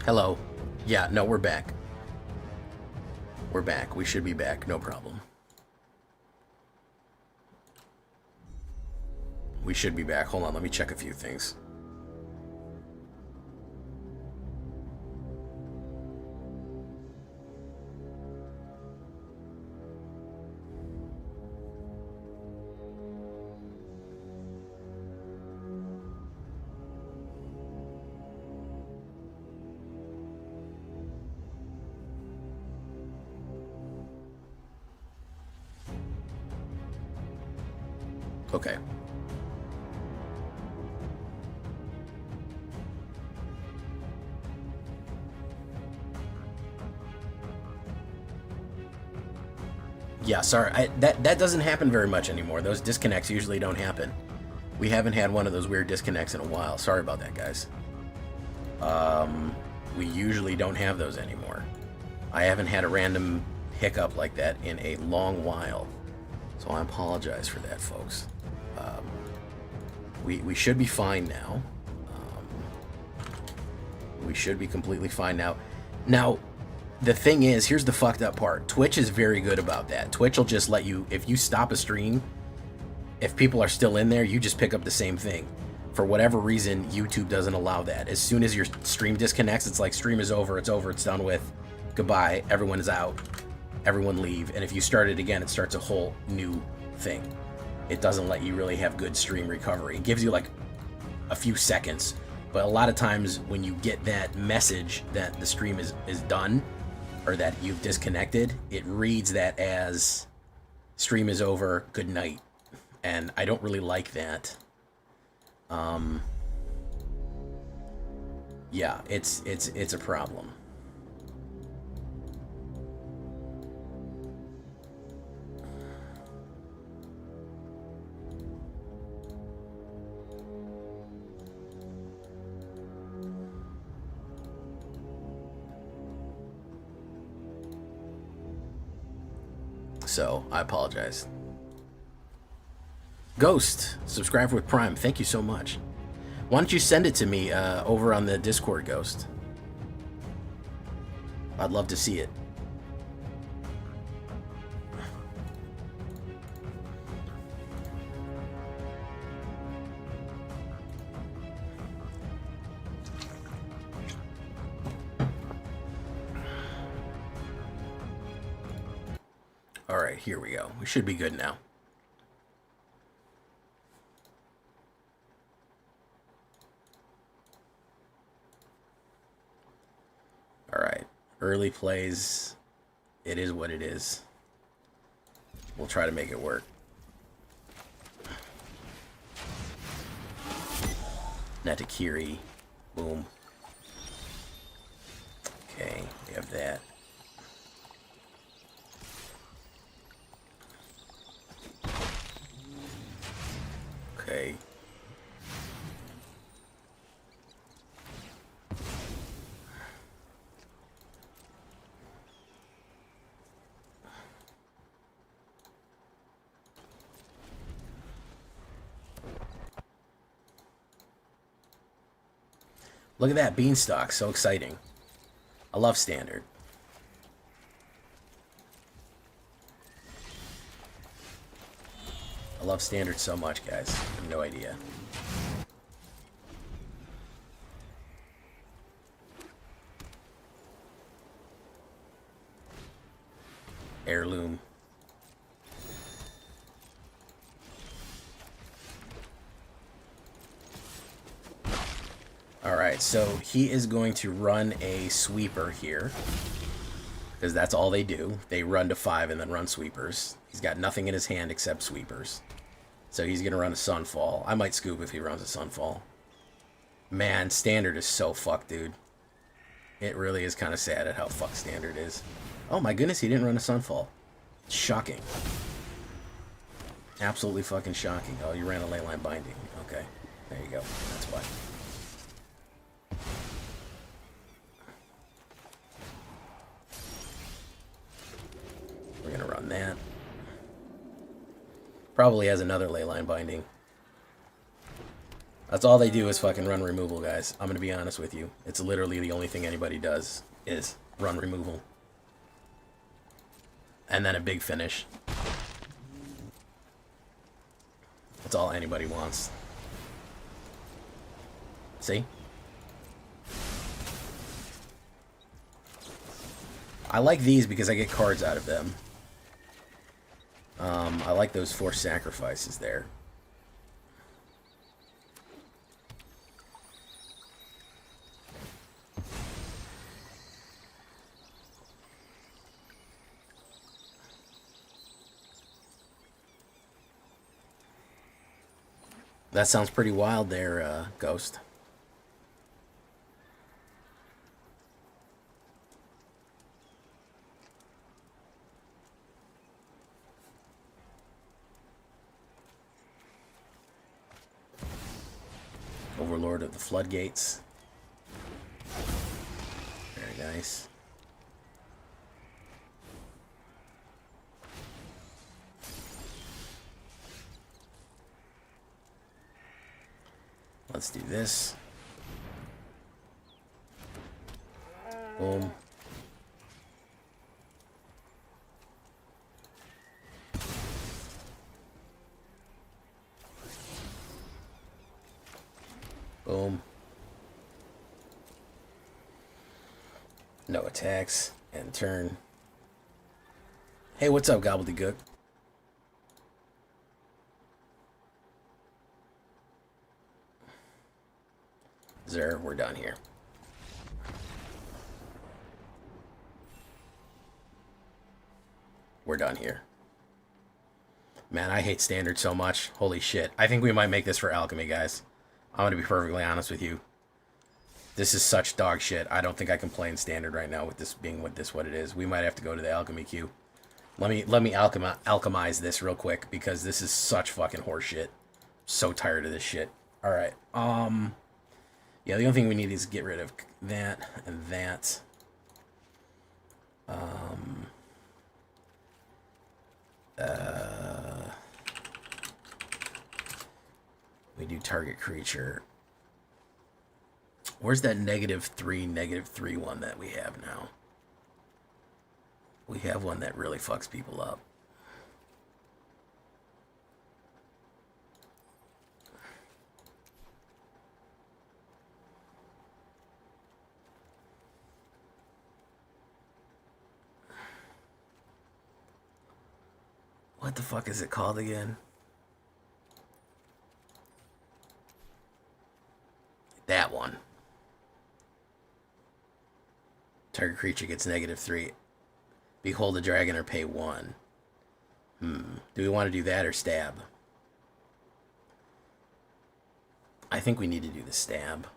Hello. Yeah, no, we're back. We're back. We should be back. No problem. We should be back. Hold on, let me check a few things. Okay. Yeah, sorry. That doesn't happen very much anymore. Those disconnects usually don't happen. We haven't had one of those weird disconnects in a while. Sorry about that, guys. We usually don't have those anymore. I haven't had a random hiccup like that in a long while. So I apologize for that, folks. We should be fine now. We should be completely fine now. Now, the thing is, here's the fucked up part. Twitch is very good about that. Twitch will just let you, if you stop a stream, if people are still in there, you just pick up the same thing. For whatever reason, YouTube doesn't allow that. As soon as your stream disconnects, it's like stream is over, it's done with, goodbye, everyone is out, everyone leave. And if you start it again, it starts a whole new thing. It doesn't let you really have good stream recovery. It gives you like a few seconds, but a lot of times when you get that message that the stream is done, or that you've disconnected, it reads that as stream is over, good night. And I don't really like that. Yeah, it's a problem. So, I apologize. Ghost, subscribe with Prime. Thank you so much. Why don't you send it to me over on the Discord, Ghost? I'd love to see it. All right, here we go. We should be good now. All right, early plays. It is what it is. We'll try to make it work. Natakiri. Boom. Okay, we have that. Okay. Look at that beanstalk, so exciting. I love standard. I love standard so much, guys. I have no idea. Heirloom. Alright, so he is going to run a sweeper here. Because that's all they do. They run to 5 and then run sweepers. He's got nothing in his hand except sweepers. So he's going to run a Sunfall. I might scoop if he runs a Sunfall. Man, standard is so fucked, dude. It really is kind of sad at how fucked standard is. Oh my goodness, he didn't run a Sunfall. Shocking. Absolutely fucking shocking. Oh, you ran a Leyline Binding. Okay, there you go. That's why. We're gonna run that. Probably has another Leyline Binding. That's all they do is fucking run removal, guys. I'm gonna be honest with you. It's literally the only thing anybody does is run removal. And then a big finish. That's all anybody wants. See? I like these because I get cards out of them. I like those forced sacrifices there. That sounds pretty wild there, Ghost. Overlord of the Floodgates. Very nice. Let's do this. Boom. Boom. No attacks. End turn. Hey, what's up, Gobbledygook? Zer, we're done here. We're done here. Man, I hate standard so much. Holy shit. I think we might make this for alchemy, guys. I'm going to be perfectly honest with you. This is such dog shit. I don't think I can play in standard right now with this being what it is. We might have to go to the alchemy queue. Let me alchemize this real quick because this is such fucking horse shit. So tired of this shit. All right. Yeah, the only thing we need is get rid of that and that. We do target creature. Where's that -3 one that we have now? We have one that really fucks people up. What the fuck is it called again? That one. Target creature gets -3. Behold a dragon or pay 1. Do we want to do that or stab? I think we need to do the stab.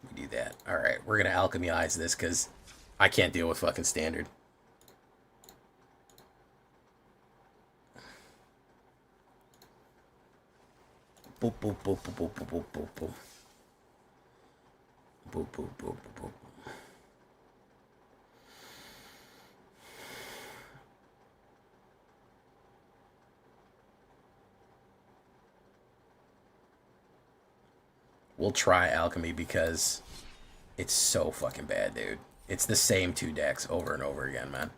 We do that. Alright, we're going to alchemize this because I can't deal with fucking standard. Boop, boop, boop, boop, boop, boop, boop, boop, boop. Boop, boop, boop, boop, boop. We'll try alchemy because it's so fucking bad, dude. It's the same 2 decks over and over again, man.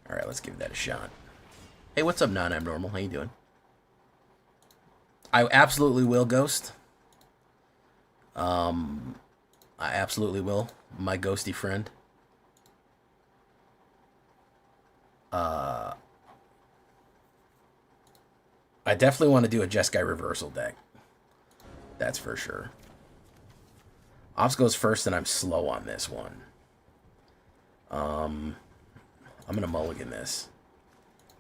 Alright, let's give that a shot. Hey, what's up, non-abnormal? How you doing? I absolutely will, Ghost. I absolutely will, my ghosty friend. I definitely want to do a Jeskai reversal deck. That's for sure. Ops goes first, and I'm slow on this one. I'm going to mulligan this.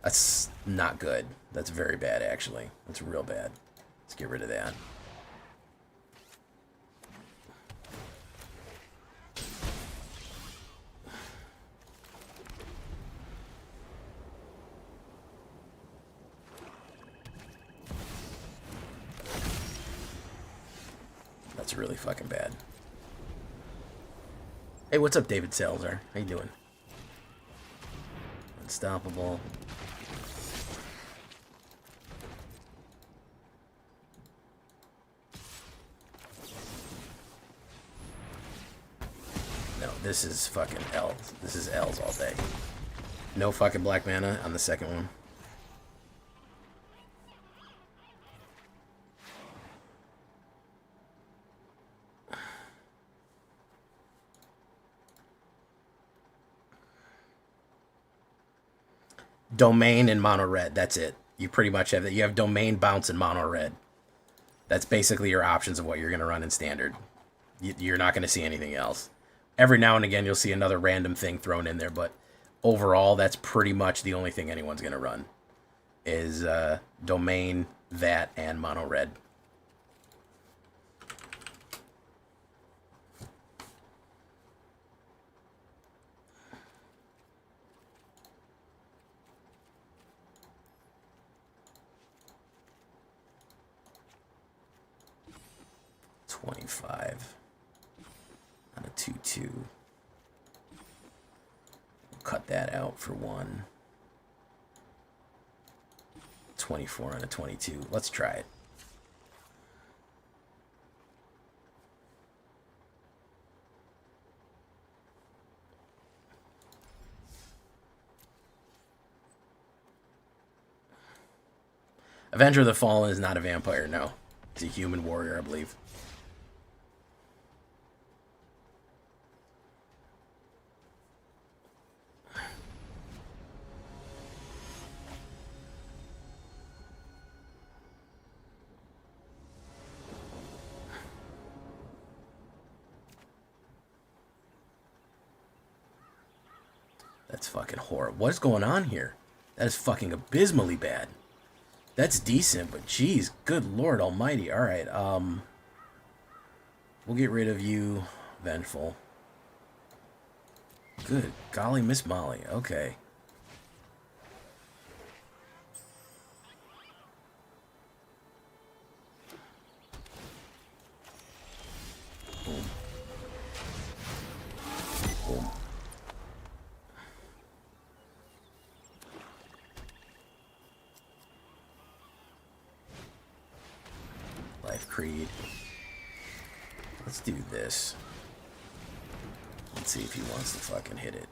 That's not good. That's very bad, actually. That's real bad. Let's get rid of that. really fucking bad. Hey, what's up, David Salazar? How you doing? Unstoppable. No, this is fucking L's. This is L's all day. No fucking black mana on the second one. Domain and mono red. That's it. You pretty much have that. You have domain, bounce, and mono red. That's basically your options of what you're going to run in standard. You're not going to see anything else. Every now and again, you'll see another random thing thrown in there, but overall, that's pretty much the only thing anyone's going to run is domain, that, and mono red. $25 on a 2/2. We'll cut that out for one. 24 on a 22. Let's try it. Avenger of the Fallen is not a vampire, no. He's a human warrior, I believe. That's fucking horrible. What's going on here? That is fucking abysmally bad. That's decent, but geez, good Lord Almighty. All right, we'll get rid of you, Vengeful. Good golly, Miss Molly. Okay. Boom. Boom. Life Creed. Let's do this. Let's see if he wants to fucking hit it.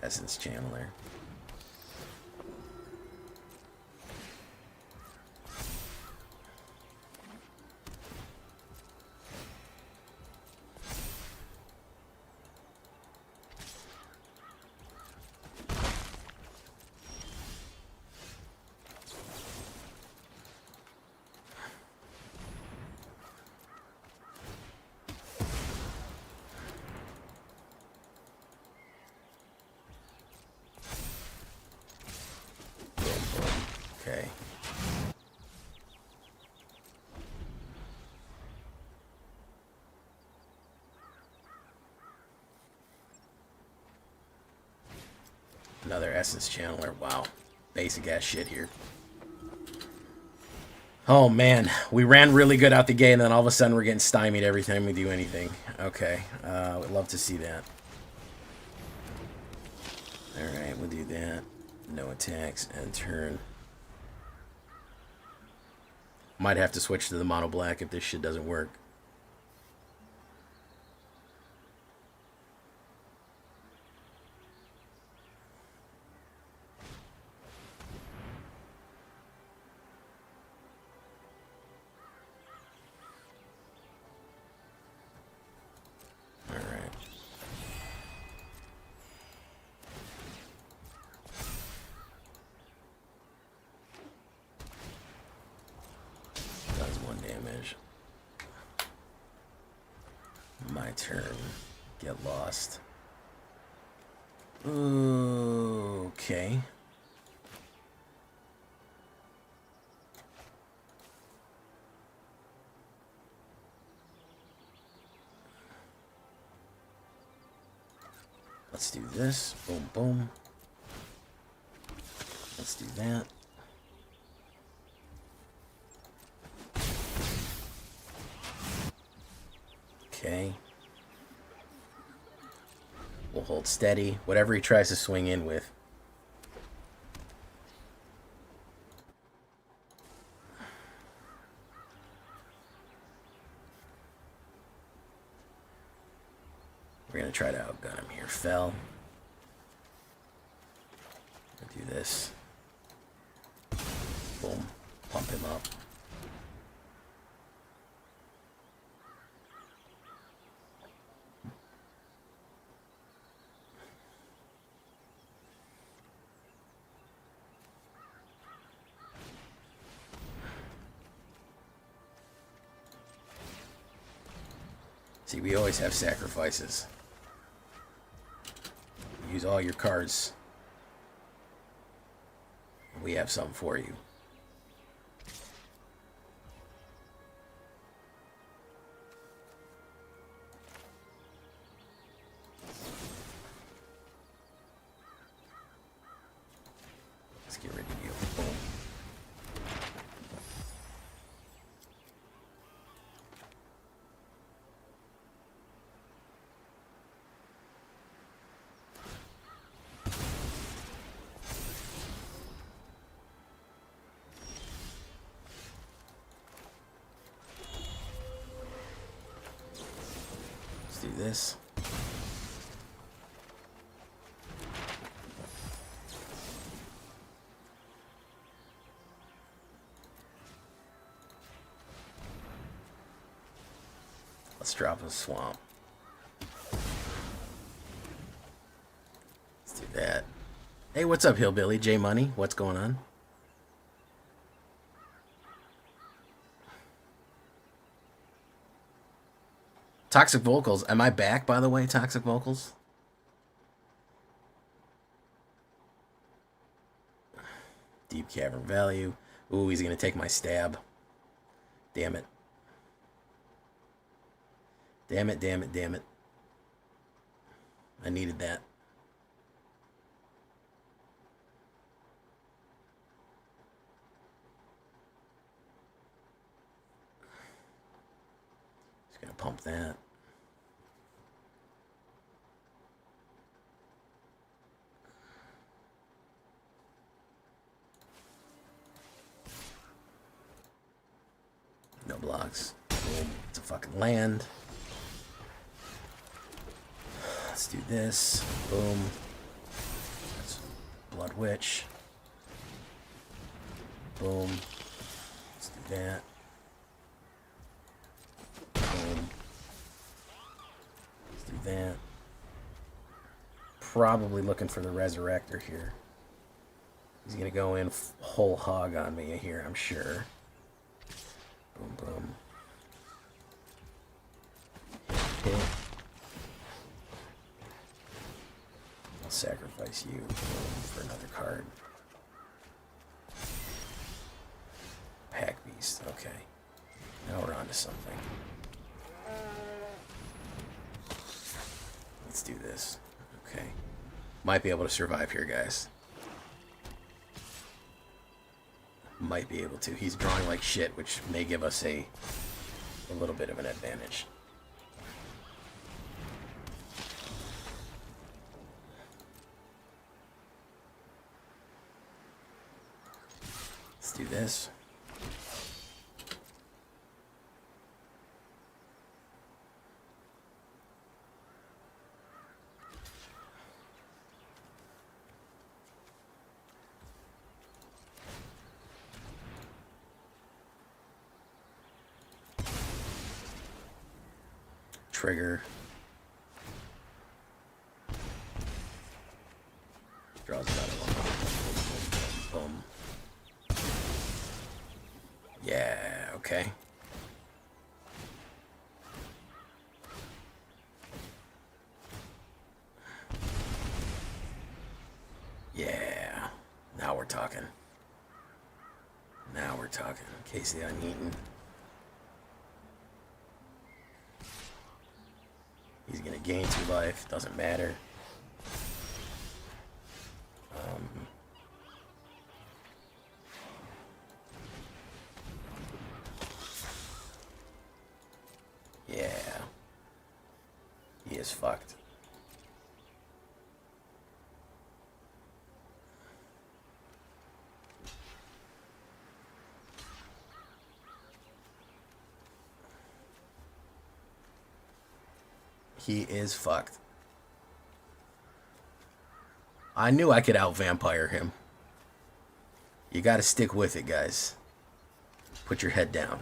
Essence Channeler. Okay. Another Essence Channeler. Wow. Basic ass shit here. Oh man, we ran really good out the gate and then all of a sudden we're getting stymied every time we do anything. Okay, would love to see that. Alright, we'll do that. No attacks and turn. Might have to switch to the mono black if this shit doesn't work. Alright. Does 1 damage. My turn. Get lost. Okay. Let's do this. Boom, boom. Let's do that. Okay. We'll hold steady. Whatever he tries to swing in with. We're going to try to outgun him here. Fell. Do this. Boom. Pump him up. See, we always have sacrifices. Use all your cards. We have something for you. Let's get rid of you. Boom. Do this. Let's drop a swamp. Let's do that. Hey, what's up, Hillbilly? J Money, what's going on? Toxic Vocals. Am I back, by the way, Toxic Vocals? Deep Cavern Value. Ooh, he's going to take my stab. Damn it. Damn it, damn it, damn it. I needed that. Just going to pump that. No blocks. Boom. It's a fucking land. Let's do this. Boom. That's Blood Witch. Boom. Let's do that. Boom. Let's do that. Probably looking for the Resurrector here. He's gonna go in whole hog on me here, I'm sure. Boom, boom. Hit. I'll sacrifice you for another card. Pack Beast, okay. Now we're on to something. Let's do this. Okay. Might be able to survive here, guys. Might be able to. He's drawing like shit, which may give us a little bit of an advantage. Let's do this. Trigger. Draws another one. Boom. Yeah, okay. Yeah. Now we're talking. Now we're talking. Casey Uneaten. He's gonna gain 2 life, doesn't matter. Yeah. He is fucked. He is fucked. I knew I could out-vampire him. You gotta stick with it, guys. Put your head down.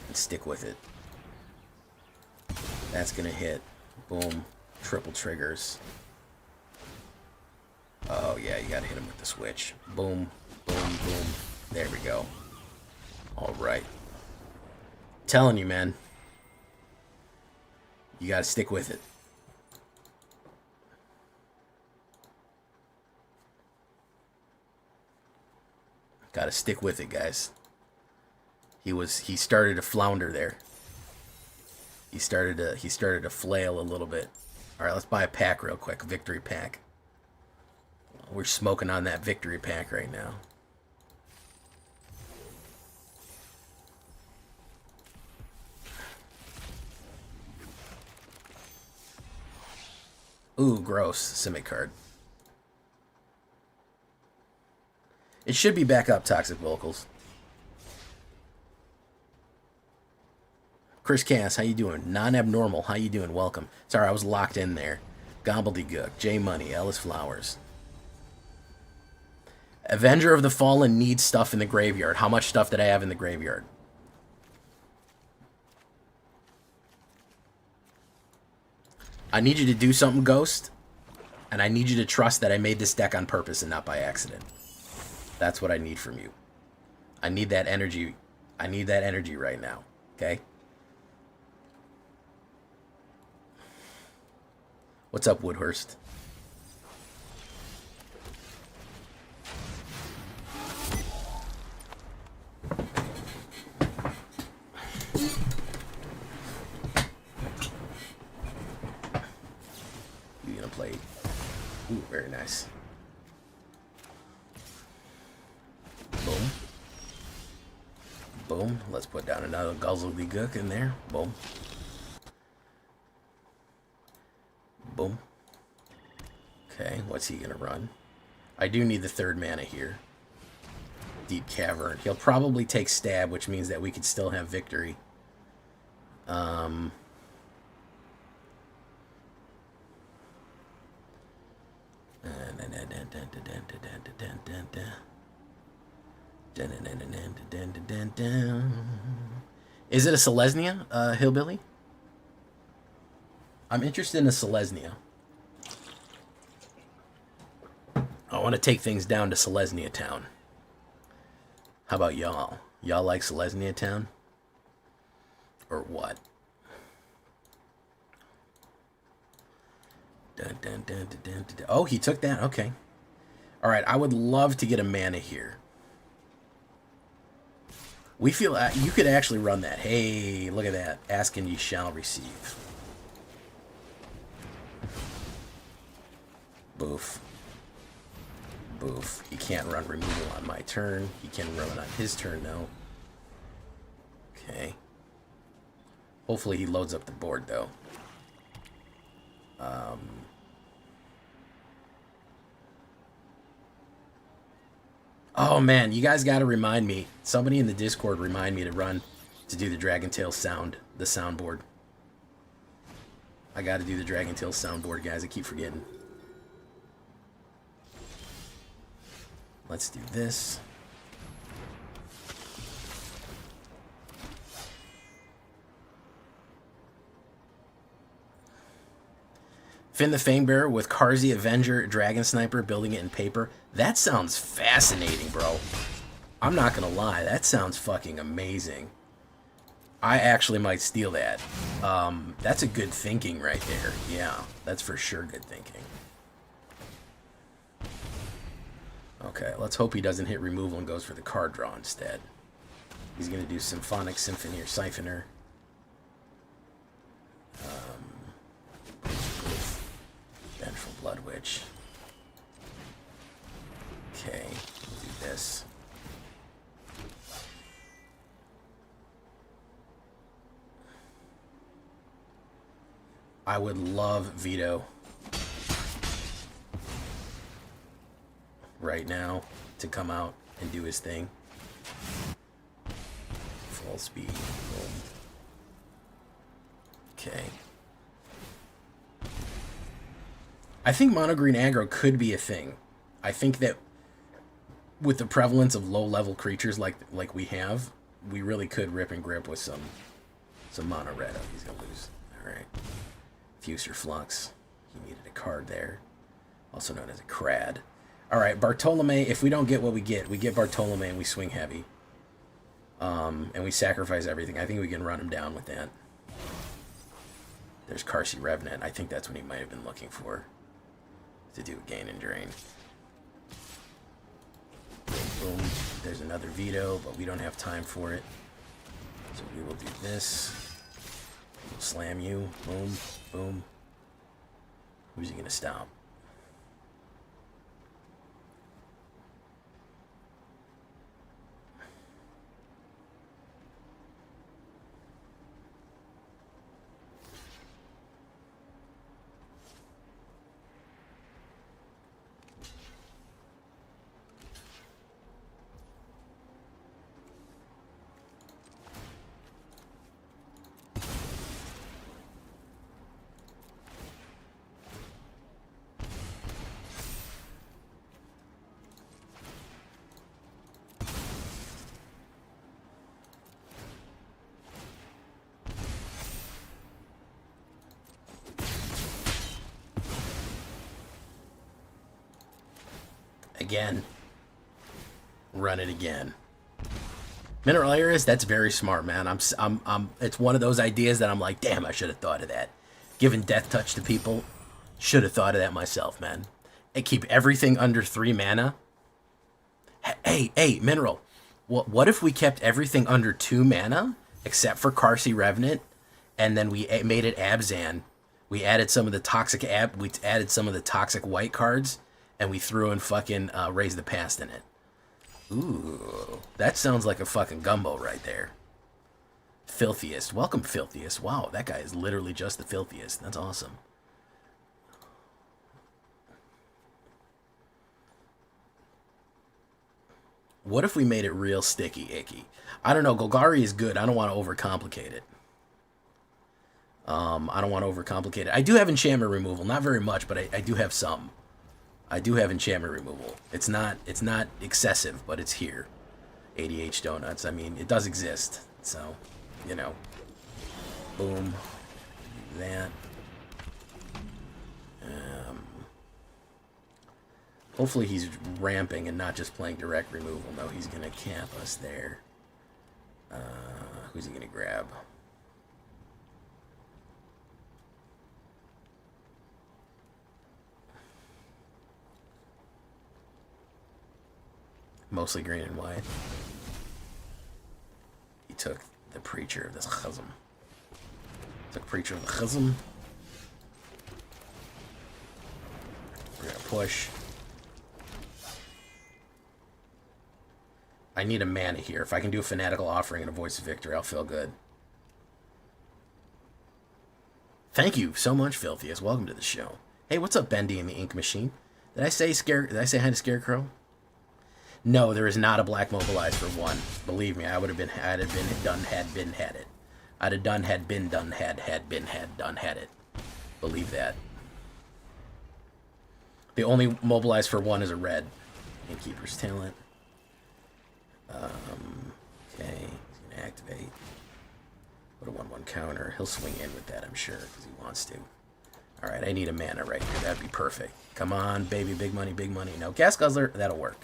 And stick with it. That's gonna hit. Boom. Triple triggers. Oh, yeah, you gotta hit him with the switch. Boom. Boom, boom. There we go. Alright. Telling you, man. You gotta stick with it. Gotta stick with it, guys. He started to flounder there. He started to flail a little bit. All right, let's buy a pack real quick. Victory pack. We're smoking on that victory pack right now. Ooh, gross. Simic card. It should be back up, Toxic Vocals. Chris Cass, how you doing? Non-abnormal, how you doing? Welcome. Sorry, I was locked in there. Gobbledygook, J Money, Ellis Flowers. Avenger of the Fallen needs stuff in the graveyard. How much stuff did I have in the graveyard? I need you to do something, Ghost. And I need you to trust that I made this deck on purpose and not by accident. That's what I need from you. I need that energy. I need that energy right now. Okay? What's up, Woodhurst? You gonna play? Ooh, very nice. Boom. Boom. Let's put down another Gobbledygook in there. Boom. Boom. Okay, what's he gonna run? I do need the third mana here. Deep Cavern. He'll probably take Stab, which means that we could still have victory. Is it a Selesnya, Hillbilly? I'm interested in a Selesnya. I want to take things down to Selesnya Town. How about y'all? Y'all like Selesnya Town? Or what? Dun, dun, dun, dun, dun, dun. Oh, he took that? Okay. Alright, I would love to get a mana here. We feel you could actually run that. Hey, look at that. Ask and ye shall receive. Boof. Boof. He can't run removal on my turn. He can run it on his turn, though. Okay. Hopefully he loads up the board, though. Oh, man. You guys got to remind me. Somebody in the Discord remind me to do the Dragon Tail sound, the soundboard. I got to do the Dragon Tail soundboard, guys. I keep forgetting. Let's do this. Finn the Fangbearer with Karzi Avenger, Dragon Sniper, building it in paper. That sounds fascinating, bro. I'm not gonna lie, that sounds fucking amazing. I actually might steal that. That's a good thinking right there. Yeah, that's for sure good thinking. Okay, let's hope he doesn't hit removal and goes for the card draw instead. He's going to do Symphonic Symphony or Siphoner. Vengeful Blood Witch. I would love Vito right now to come out and do his thing. Full speed. Boom. Okay. I think mono green aggro could be a thing. I think that with the prevalence of low level creatures like we have, we really could rip and grip with some mono red. Oh, he's gonna lose. Alright. Fuser Flux. He needed a card there. Also known as a Crad. Alright, Bartolome, if we don't get what we get Bartolome and we swing heavy. And we sacrifice everything. I think we can run him down with that. There's Carsey Revenant. I think that's what he might have been looking for. To do gain and drain. Boom, boom. There's another Veto, but we don't have time for it. So we will do this. We'll slam you. Boom, boom. Who's he going to stop? Again. Run it again. Mineral Iris, that's very smart, man. It's one of those ideas that I'm like, damn, I should have thought of that. Giving Death Touch to people, should have thought of that myself, man. And keep everything under 3 mana. Hey, Mineral. What if we kept everything under 2 mana, except for Carsey Revenant, and then we made it Abzan? We added some of the toxic white cards, and we threw in fucking Raise the Past in it. Ooh, that sounds like a fucking gumbo right there. Filthiest. Welcome, Filthiest. Wow, that guy is literally just the filthiest. That's awesome. What if we made it real sticky icky? I don't know. Golgari is good. I don't want to overcomplicate it. I don't want to overcomplicate it. I do have enchantment removal. Not very much, but I do have some. I do have enchantment removal. It's not excessive, but it's here. ADH Donuts. I mean, it does exist. So, you know. Boom. That. Hopefully he's ramping and not just playing direct removal. No, he's going to camp us there. Who's he going to grab? Mostly green and white. He took the Preacher of the Chazm. Took Preacher of the Chazm. We're gonna push. I need a mana here. If I can do a Fanatical Offering and a Voice of Victory, I'll feel good. Thank you so much, Filthiest. Welcome to the show. Hey, what's up, Bendy and the Ink Machine? Did I say hi to Scarecrow? No, there is not a black mobilize for 1. Believe me, I'd have been had it. I'd have done had been done had been had done had it. Believe that. The only mobilize for 1 is a red. Innkeeper's Talent. Okay, he's gonna activate. Put a 1/1 counter. He'll swing in with that, I'm sure, because he wants to. Alright, I need a mana right here. That'd be perfect. Come on, baby, big money, big money. No, Gas Guzzler, that'll work.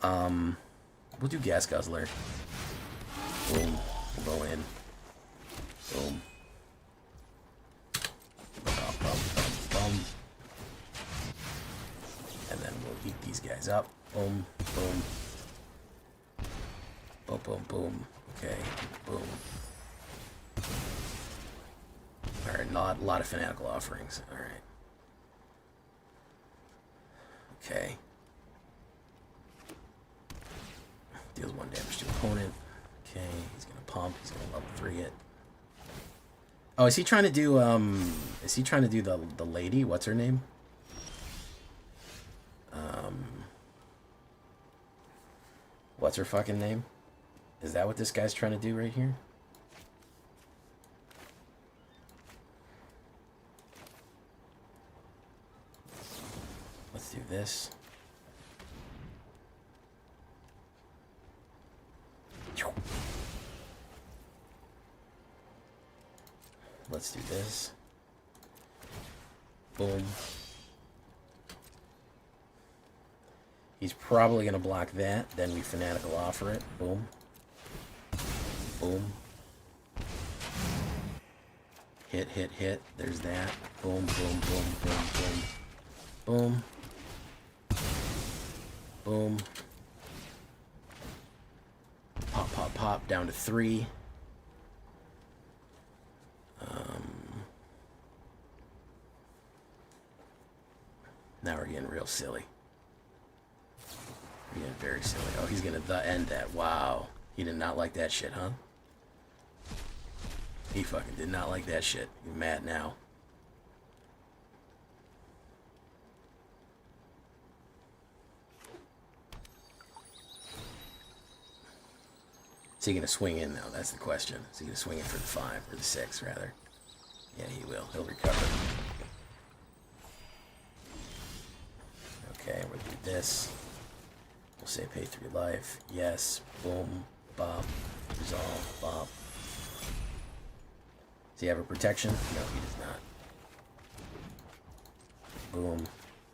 We'll do Gas Guzzler. Boom. We'll go in. Boom. Bum, bum, bum, bum. And then we'll eat these guys up. Boom, boom. Boom, boom, boom. Okay, boom. Alright, a lot of Fanatical Offerings. Alright. Okay. Deals 1 damage to opponent. Okay, he's gonna pump. He's gonna level 3 it. Oh, is he trying to do the lady? What's her name? What's her fucking name? Is that what this guy's trying to do right here? Let's do this. Let's do this. Boom. He's probably going to block that. Then we fanatical offer it. Boom. Boom. Hit, hit, hit. There's that. Boom, boom, boom, boom, boom. Boom. Boom. Pop, pop, pop. Down to 3. Now we're getting real silly. We're getting very silly. Oh, he's going to end that. Wow. He did not like that shit, huh? He fucking did not like that shit. He's mad now. Is he going to swing in now? That's the question. Is he going to swing in for the 5 or the 6, rather? Yeah, he will. He'll recover. Okay, we'll do this. We'll say pay 3 life. Yes. Boom. Bop. Resolve. Bop. Does he have a protection? No, he does not. Boom.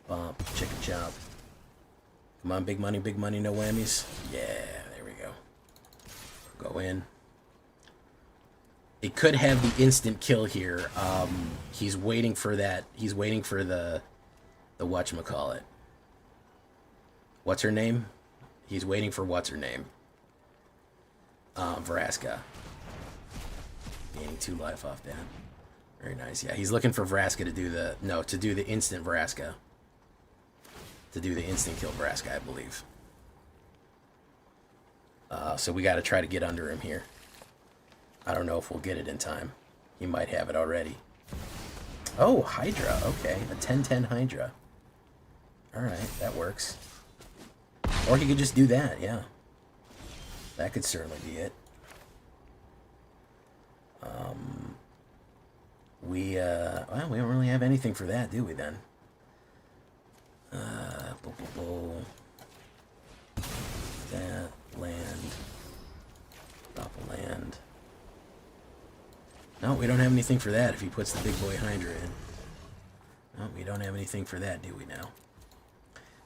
Bop. Chicken chop. Come on, big money, no whammies. Yeah, there we go. Go in. It could have the instant kill here. He's waiting for that. He's waiting for the whatchamacallit. What's her name? He's waiting for what's her name? Vraska. Gaining 2 life off that. Very nice. Yeah, he's looking for Vraska to do the instant Vraska. To do the instant kill Vraska, I believe. So we got to try to get under him here. I don't know if we'll get it in time. He might have it already. Oh, Hydra. Okay, a 10-10 Hydra. Alright, that works. Or he could just do that, yeah. That could certainly be it. Well, we don't really have anything for that, do we then? That, land. Drop a land. No, we don't have anything for that if he puts the big boy Hydra in. No, we don't have anything for that, do we now?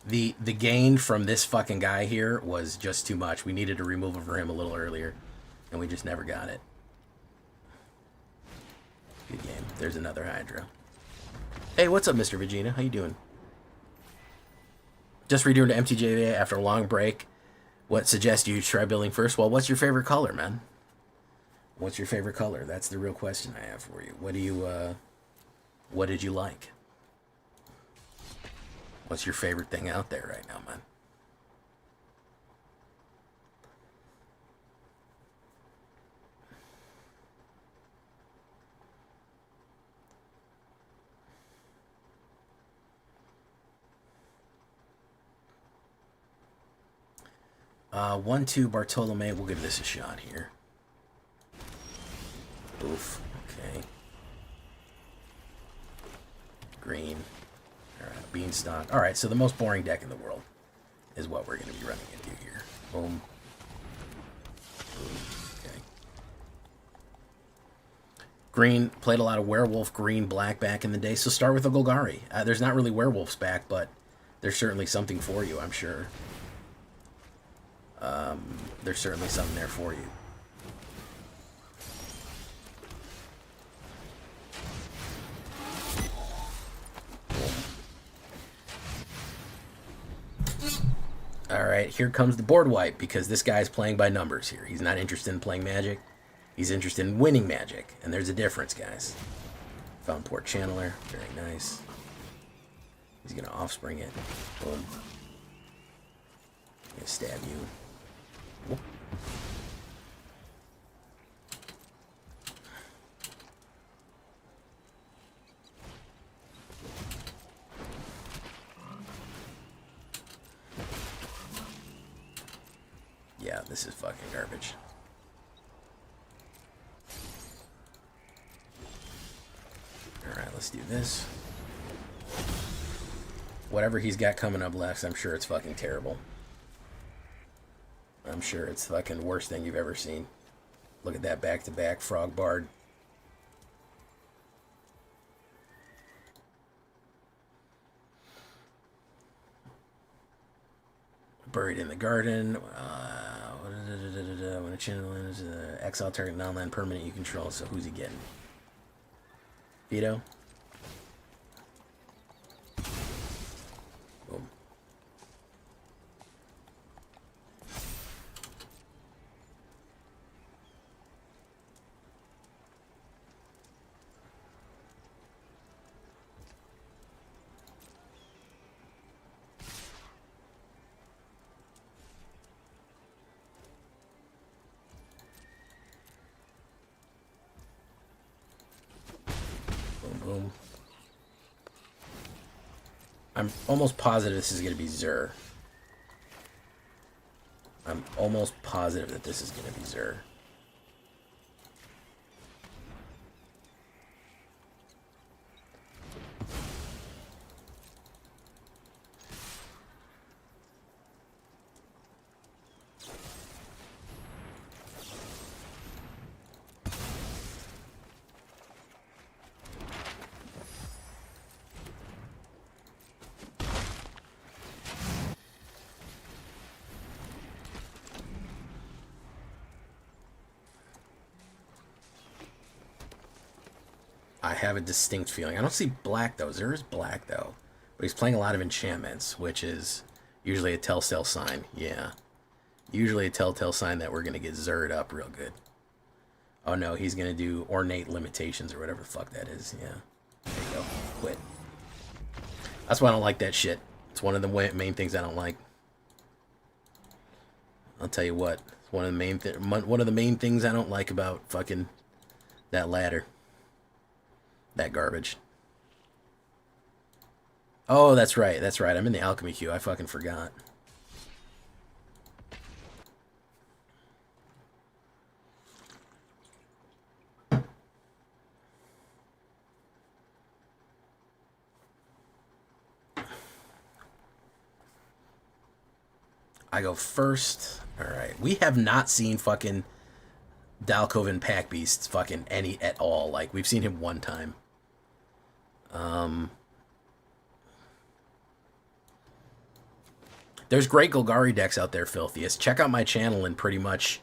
The gain from this fucking guy here was just too much. We needed a removal for him a little earlier, and we just never got it. Good game. There's another Hydra. Hey, what's up, Mr. Vegeta? How you doing? Just returned to MTJ after a long break. What suggests you try building first? Well, what's your favorite color, man? What's your favorite color? That's the real question I have for you. What did you like? What's your favorite thing out there right now, man? One, 2, Bartolome. We'll give this a shot here. Oof. Okay. Green. Alright, Beanstalk. Alright, so the most boring deck in the world is what we're going to be running into here. Boom. Boom. Okay. Green. Played a lot of Werewolf, Green, Black back in the day. So start with the Golgari. There's not really Werewolves back, but there's certainly something for you, I'm sure. There's certainly something there for you. Alright, here comes the board wipe, because this guy's playing by numbers here. He's not interested in playing Magic. He's interested in winning Magic. And there's a difference, guys. Found Port Channeler. Very nice. He's going to offspring it. Boom. Gonna stab you. Whoop. Yeah, this is fucking garbage. Alright, let's do this. Whatever he's got coming up next, I'm sure it's fucking terrible. I'm sure it's fucking worst thing you've ever seen. Look at that back-to-back Frog Bard. Buried in the Garden. When a channel is exile target non-land permanent you control. So who's he getting? Vito? Boom. Boom. I'm almost positive this is going to be Zur. I'm almost positive that this is going to be Zur. I have a distinct feeling. I don't see black, though. Zur is black, though. But he's playing a lot of enchantments, which is usually a telltale sign. Yeah. Usually a telltale sign that we're going to get Zur'd up real good. Oh, no. He's going to do ornate limitations or whatever the fuck that is. Yeah. There you go. Quit. That's why I don't like that shit. It's one of the main things I don't like. I'll tell you what. It's one of the main things I don't like about fucking that ladder. That garbage. Oh, that's right. That's right. I'm in the alchemy queue. I fucking forgot. I go first. Alright. We have not seen fucking Dalkovan Pack Beasts fucking any at all. Like, we've seen him one time. There's great Golgari decks out there, Filthiest. Check out my channel and pretty much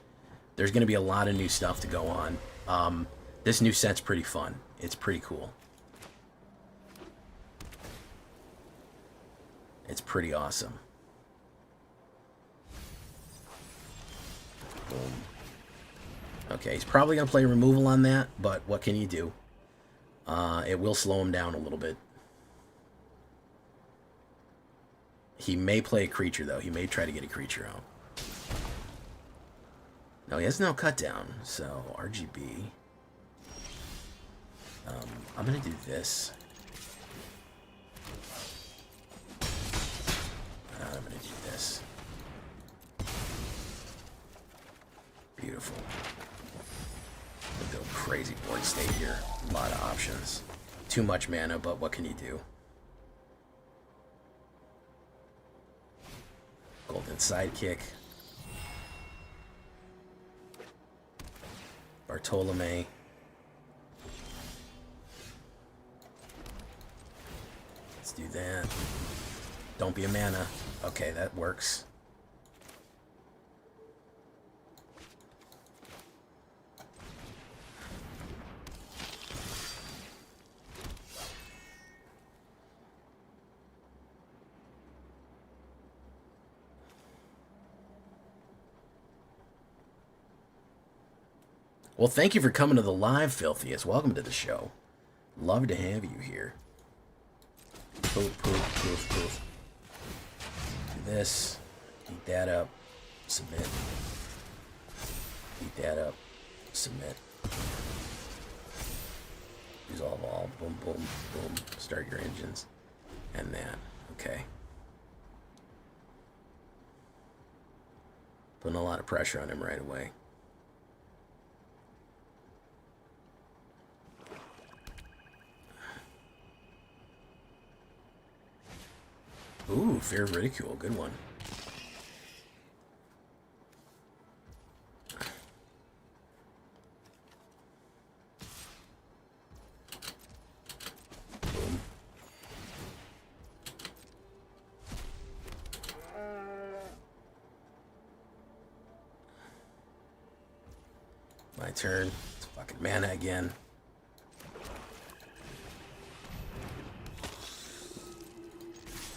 there's going to be a lot of new stuff to go on. This new set's pretty fun. It's pretty cool. It's pretty awesome. Boom. Okay, he's probably going to play removal on that, but what can you do? It will slow him down a little bit. He may play a creature, though. He may try to get a creature out. No, he has no cut down, so RGB. I'm going to do this. I'm going to do this. Beautiful. We'll go crazy board state here. A lot of options. Too much mana, but what can you do? Golden Sidekick. Bartolome. Let's do that. Don't be a mana. Okay, that works. Well, thank you for coming to the live, Filthiest. Welcome to the show. Love to have you here. Poof, poof, poof, poof. Do this. Eat that up. Submit. Eat that up. Submit. Resolve all. Boom, boom, boom. Start your engines. And that. Okay. Putting a lot of pressure on him right away. Ooh, Fear of Ridicule. Good one. Boom. My turn. It's fucking mana again.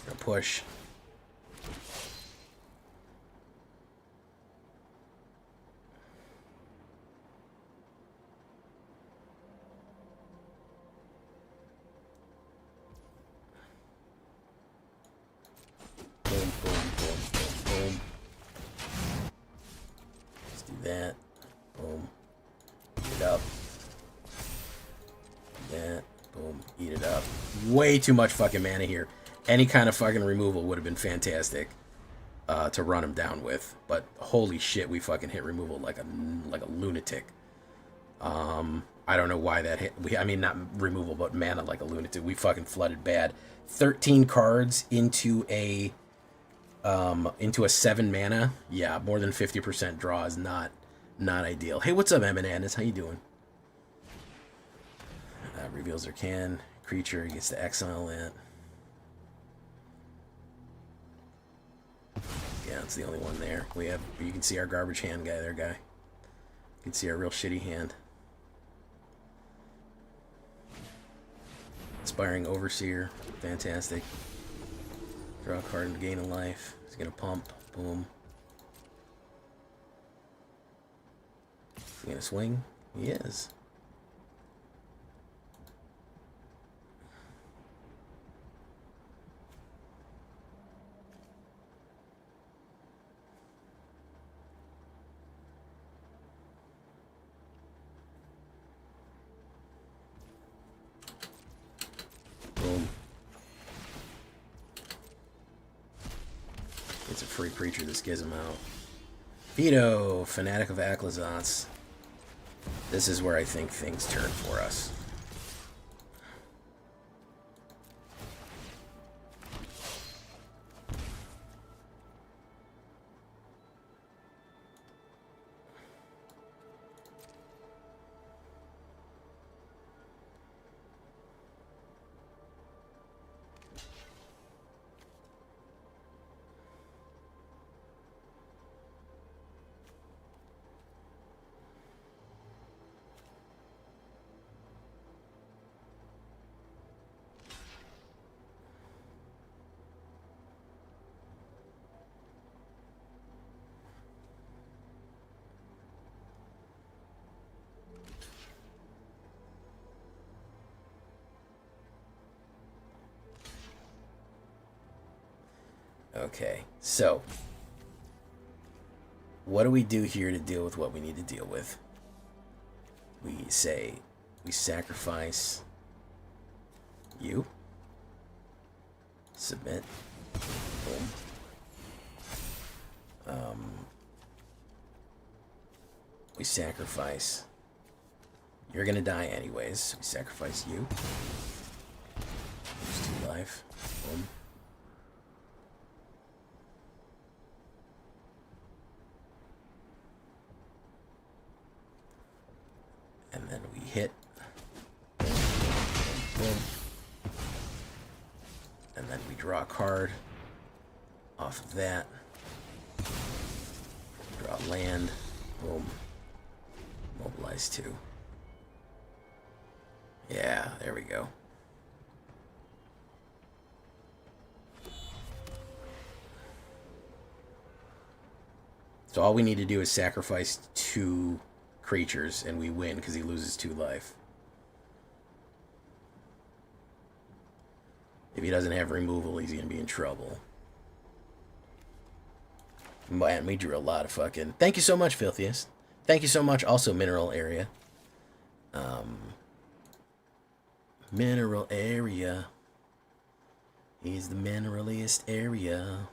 Gonna push. Boom, boom, boom, boom, boom. Let's do that. Boom. Eat it up. Do that. Boom. Eat it up. Way too much fucking mana here. Any kind of fucking removal would have been fantastic to run him down with. But holy shit, we fucking hit removal like a lunatic. I don't know why that hit. I mean, not removal, but mana like a lunatic. We fucking flooded bad. 13 cards into a 7 mana. Yeah, more than 50% draw is not ideal. Hey, what's up, Eminandus? How you doing? Reveals their can. Creature gets to exile it. Yeah, it's the only one there. We have. You can see our garbage hand guy there, guy. You can see our real shitty hand. Inspiring Overseer. Fantastic. Draw a card and gain a life. He's gonna pump. Boom. Is he gonna swing? He is. Boom. It's a free creature that gives him out. Vito, Fanatic of Aclazotz. This is where I think things turn for us. Okay, so what do we do here to deal with what we need to deal with? We say we sacrifice you. Submit. Boom. We sacrifice. You're gonna die anyways. So we sacrifice you. Lose 2 life. Boom. And then we hit. Boom. And then we draw a card off of that. Draw land. Boom. Mobilize 2. Yeah, there we go. So all we need to do is sacrifice 2 creatures and we win because he loses 2 life. If he doesn't have removal, he's gonna be in trouble. Man, we drew a lot of fucking... Thank you so much, Filthiest. Thank you so much, also Mineral Area. Mineral Area is the mineraliest area.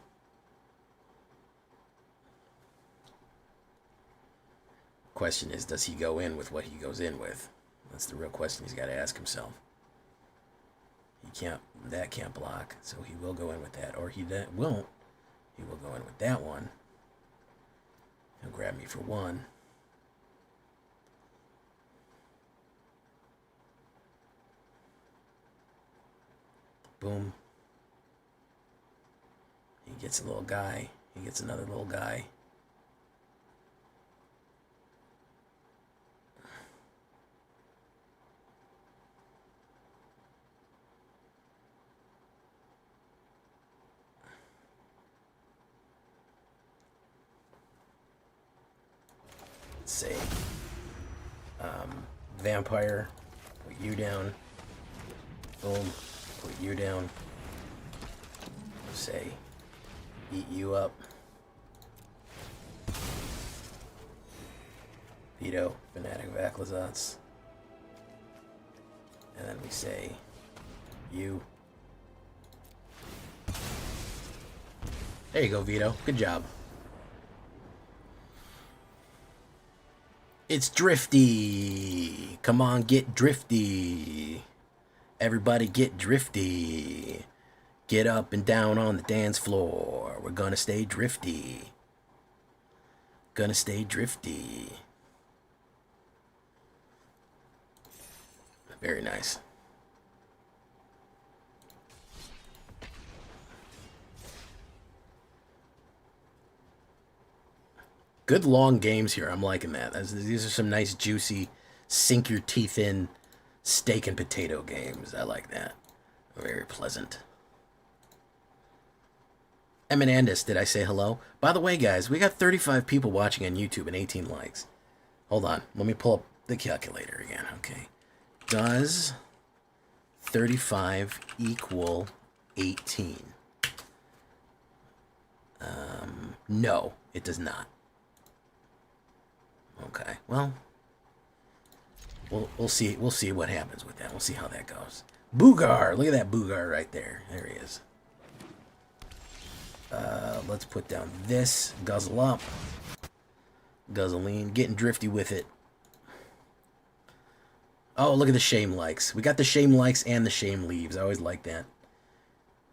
Question is, does he go in with what he goes in with? That's the real question he's got to ask himself. That can't block, so he will go in with that. Or he won't. He will go in with that one. He'll grab me for one. Boom. He gets a little guy. He gets another little guy. Let's say, vampire, put you down. Boom, put you down. Say, eat you up. Veto, Fanatic of Aclazotz. And then we say, you. There you go, Veto. Good job. It's Drifty. Come on, get drifty. Everybody get drifty. Get up and down on the dance floor. We're gonna stay drifty. Gonna stay drifty. Very nice. Good long games here. I'm liking that. These are some nice, juicy, sink your teeth in steak and potato games. I like that. Very pleasant. Eminandus, did I say hello? By the way, guys, we got 35 people watching on YouTube and 18 likes. Hold on. Let me pull up the calculator again. Okay. Does 35 equal 18? No, it does not. Okay, well, we'll see what happens with that. We'll see how that goes. Boogar, look at that Boogar right there. There he is. Let's put down this. Guzzle up. Guzzling. Getting drifty with it. Oh, look at the shame likes. We got the shame likes and the shame leaves. I always like that.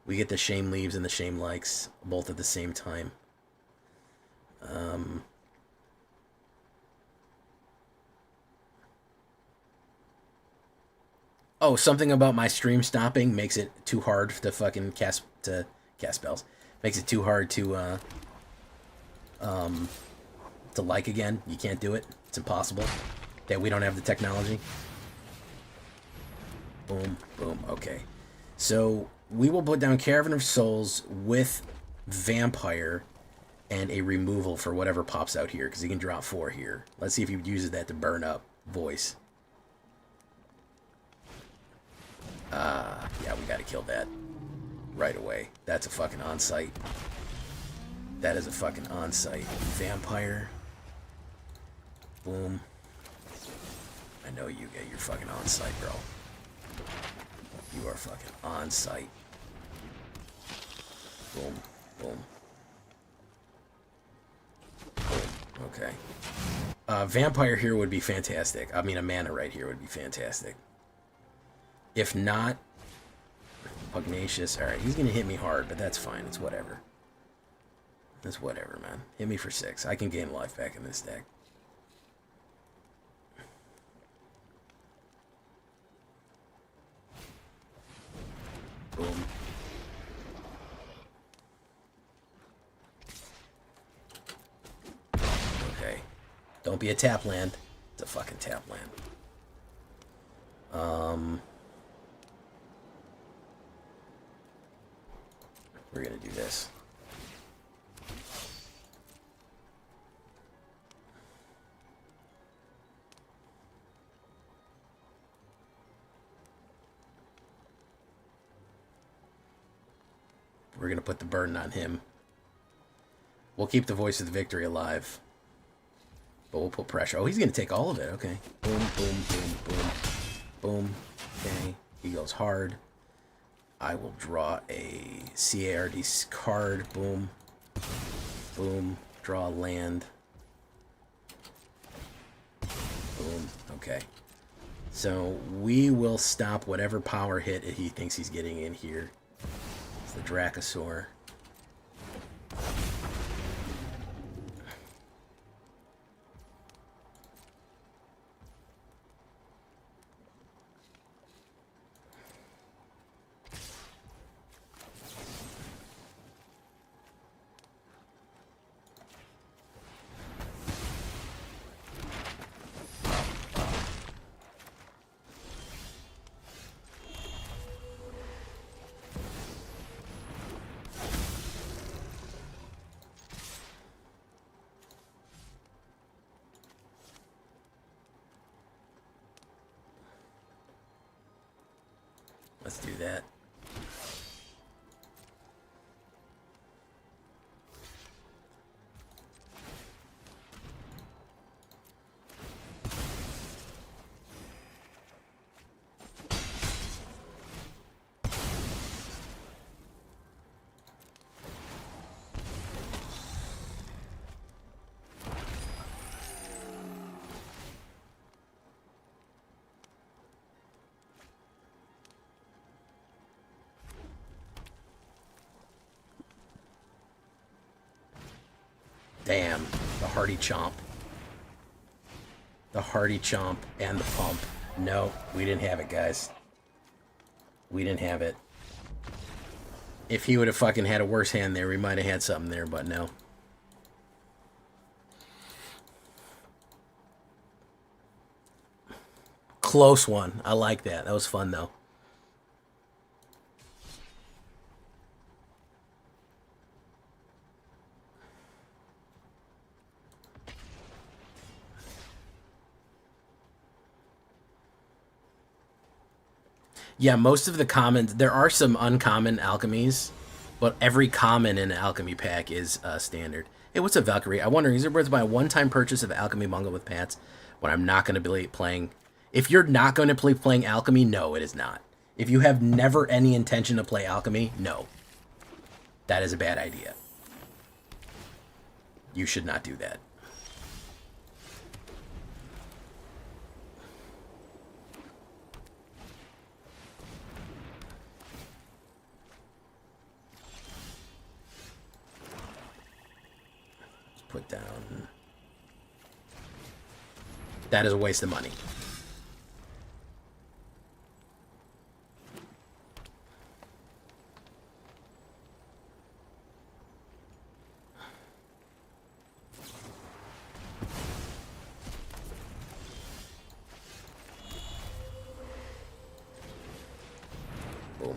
We get the shame leaves and the shame likes both at the same time. Oh, something about my stream stopping makes it too hard to fucking cast spells. Makes it too hard to like again. You can't do it. It's impossible. That we don't have the technology. Boom, boom. Okay. So we will put down Caravan of Souls with Vampire and a removal for whatever pops out here, because he can drop 4 here. Let's see if he uses that to burn up Voice. Yeah, we gotta kill that right away. That's a fucking on-site. That is a fucking on-site. Vampire. Boom. I know you get your fucking on-site, bro. You are fucking on-site. Boom. Boom. Boom. Okay. Vampire here would be fantastic. I mean, a mana right here would be fantastic. If not, Pugnacious. Alright, he's going to hit me hard, but that's fine. It's whatever. It's whatever, man. Hit me for 6. I can gain life back in this deck. Boom. Okay. Don't be a tap land. It's a fucking tap land. We're gonna do this. We're gonna put the burden on him. We'll keep the Voice of the Victory alive. But we'll put pressure. Oh, he's gonna take all of it. Okay. Boom, boom, boom, boom. Boom. Okay. He goes hard. I will draw a CARD card. Boom. Boom. Draw a land. Okay. So we will stop whatever power hit he thinks he's getting in here. It's the Dracosaur. Let's do that. Damn, the Hardy Chomp. The Hardy Chomp and the Pump. No, we didn't have it, guys. We didn't have it. If he would have fucking had a worse hand there, we might have had something there, but no. Close one. I like that. That was fun, though. Yeah, most of the commons, there are some uncommon alchemies, but every common in an alchemy pack is standard. Hey, what's up, Valkyrie? I'm wondering, is it worth buying a one-time purchase of alchemy manga with Pats when I'm not going to be playing? If you're not going to play playing alchemy, no, it is not. If you have never any intention to play alchemy, no. That is a bad idea. You should not do that. Put down. That is a waste of money. Boom.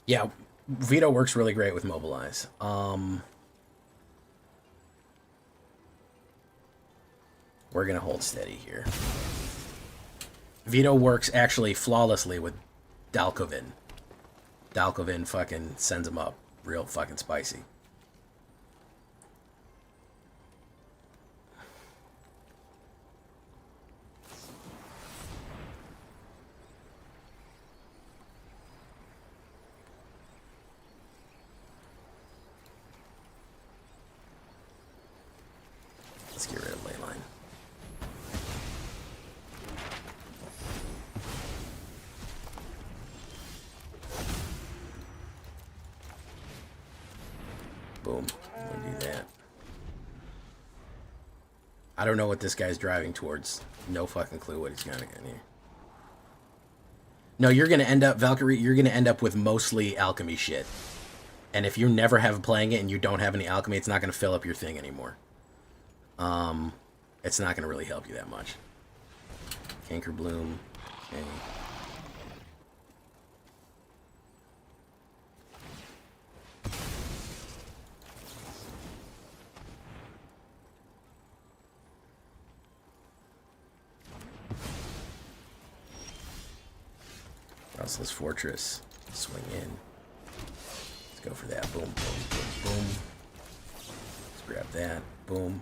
Yeah, Veto works really great with Mobilize. We're going to hold steady here. Veto works actually flawlessly with Dalkovin. Dalkovin fucking sends him up real fucking spicy. Let's get rid of Leyline. Boom. We'll do that. I don't know what this guy's driving towards. No fucking clue what he's gonna get here. No, you're gonna end up, Valkyrie, you're gonna end up with mostly alchemy shit. And if you never have playing it and you don't have any alchemy, it's not gonna fill up your thing anymore. It's not gonna really help you that much. Canker Bloom. Okay. Restless Fortress. Swing in. Let's go for that. Boom, boom, boom, boom. Let's grab that. Boom.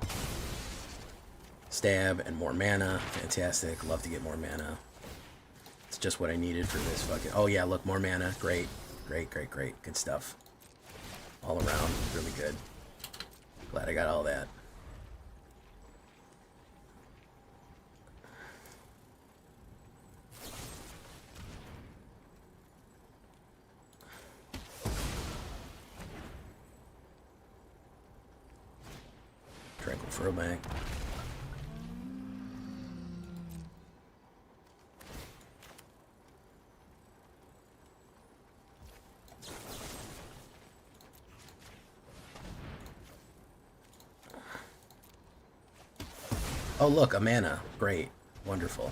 Stab and more mana. Fantastic. Love to get more mana. It's just what I needed for this fucking... Oh, yeah, look, more mana. Great. Great, great, great. Good stuff. All around. Really good. Glad I got all that. Tranquil throwback. Oh, look, a mana. Great. Wonderful.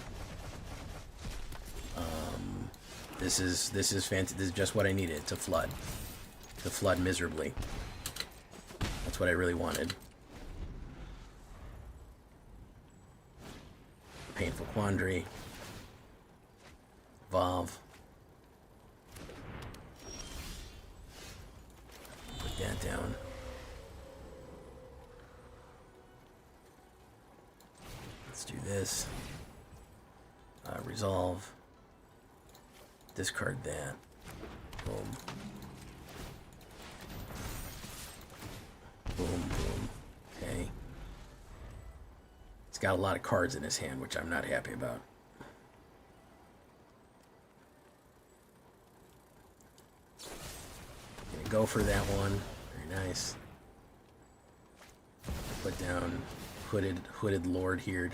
This is fantastic. This is just what I needed to flood. To flood miserably. That's what I really wanted. Painful Quandary. Evolve. Put that down. Let's do this. Resolve. Discard that. Boom. Boom, boom. Okay. He's got a lot of cards in his hand, which I'm not happy about. Gonna go for that one. Very nice. Put down hooded Lord here.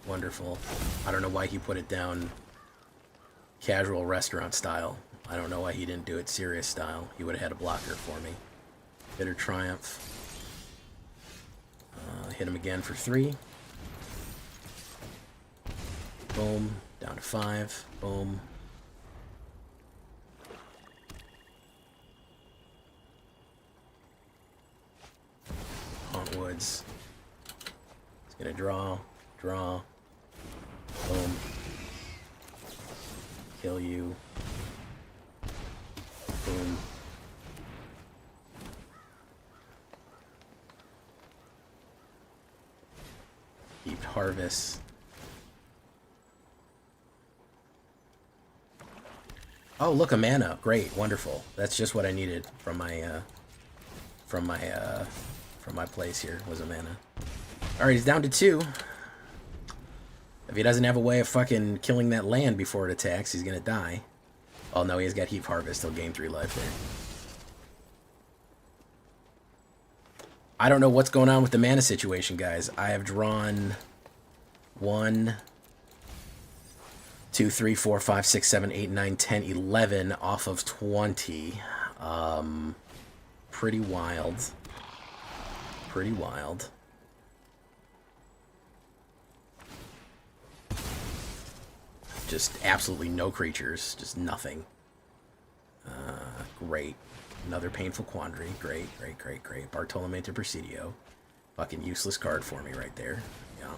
Wonderful. I don't know why he put it down casual restaurant style. I don't know why he didn't do it serious style. He would have had a blocker for me. Bitter Triumph. Hit him again for 3. Boom. Down to 5. Boom. Hauntwoods. He's gonna draw. Draw. Boom. Kill you. Boom. Heaped Harvest. Oh, look, a mana. Great, wonderful. That's just what I needed from my place here, was a mana. All right, he's down to 2. If he doesn't have a way of fucking killing that land before it attacks, he's gonna die. Oh no, he's got Heap Harvest. He'll gain 3 life there. I don't know what's going on with the mana situation, guys. I have drawn 1, 2, 3, 4, 5, 6, 7, 8, 9, 10, 11 off of 20. Pretty wild. Pretty wild. Just absolutely no creatures. Just nothing. Great. Another Painful Quandary. Great, great, great, great. Bartolome to Presidio. Fucking useless card for me right there. Yeah.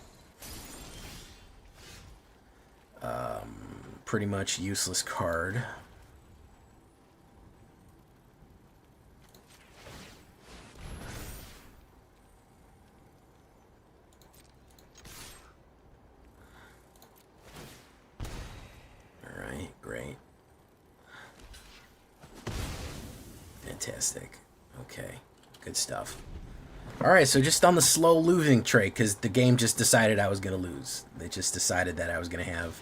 Pretty much useless card. Alright, great. Fantastic. Okay, good stuff. Alright, so just on the slow losing trait, because the game just decided I was going to lose. They just decided that I was going to have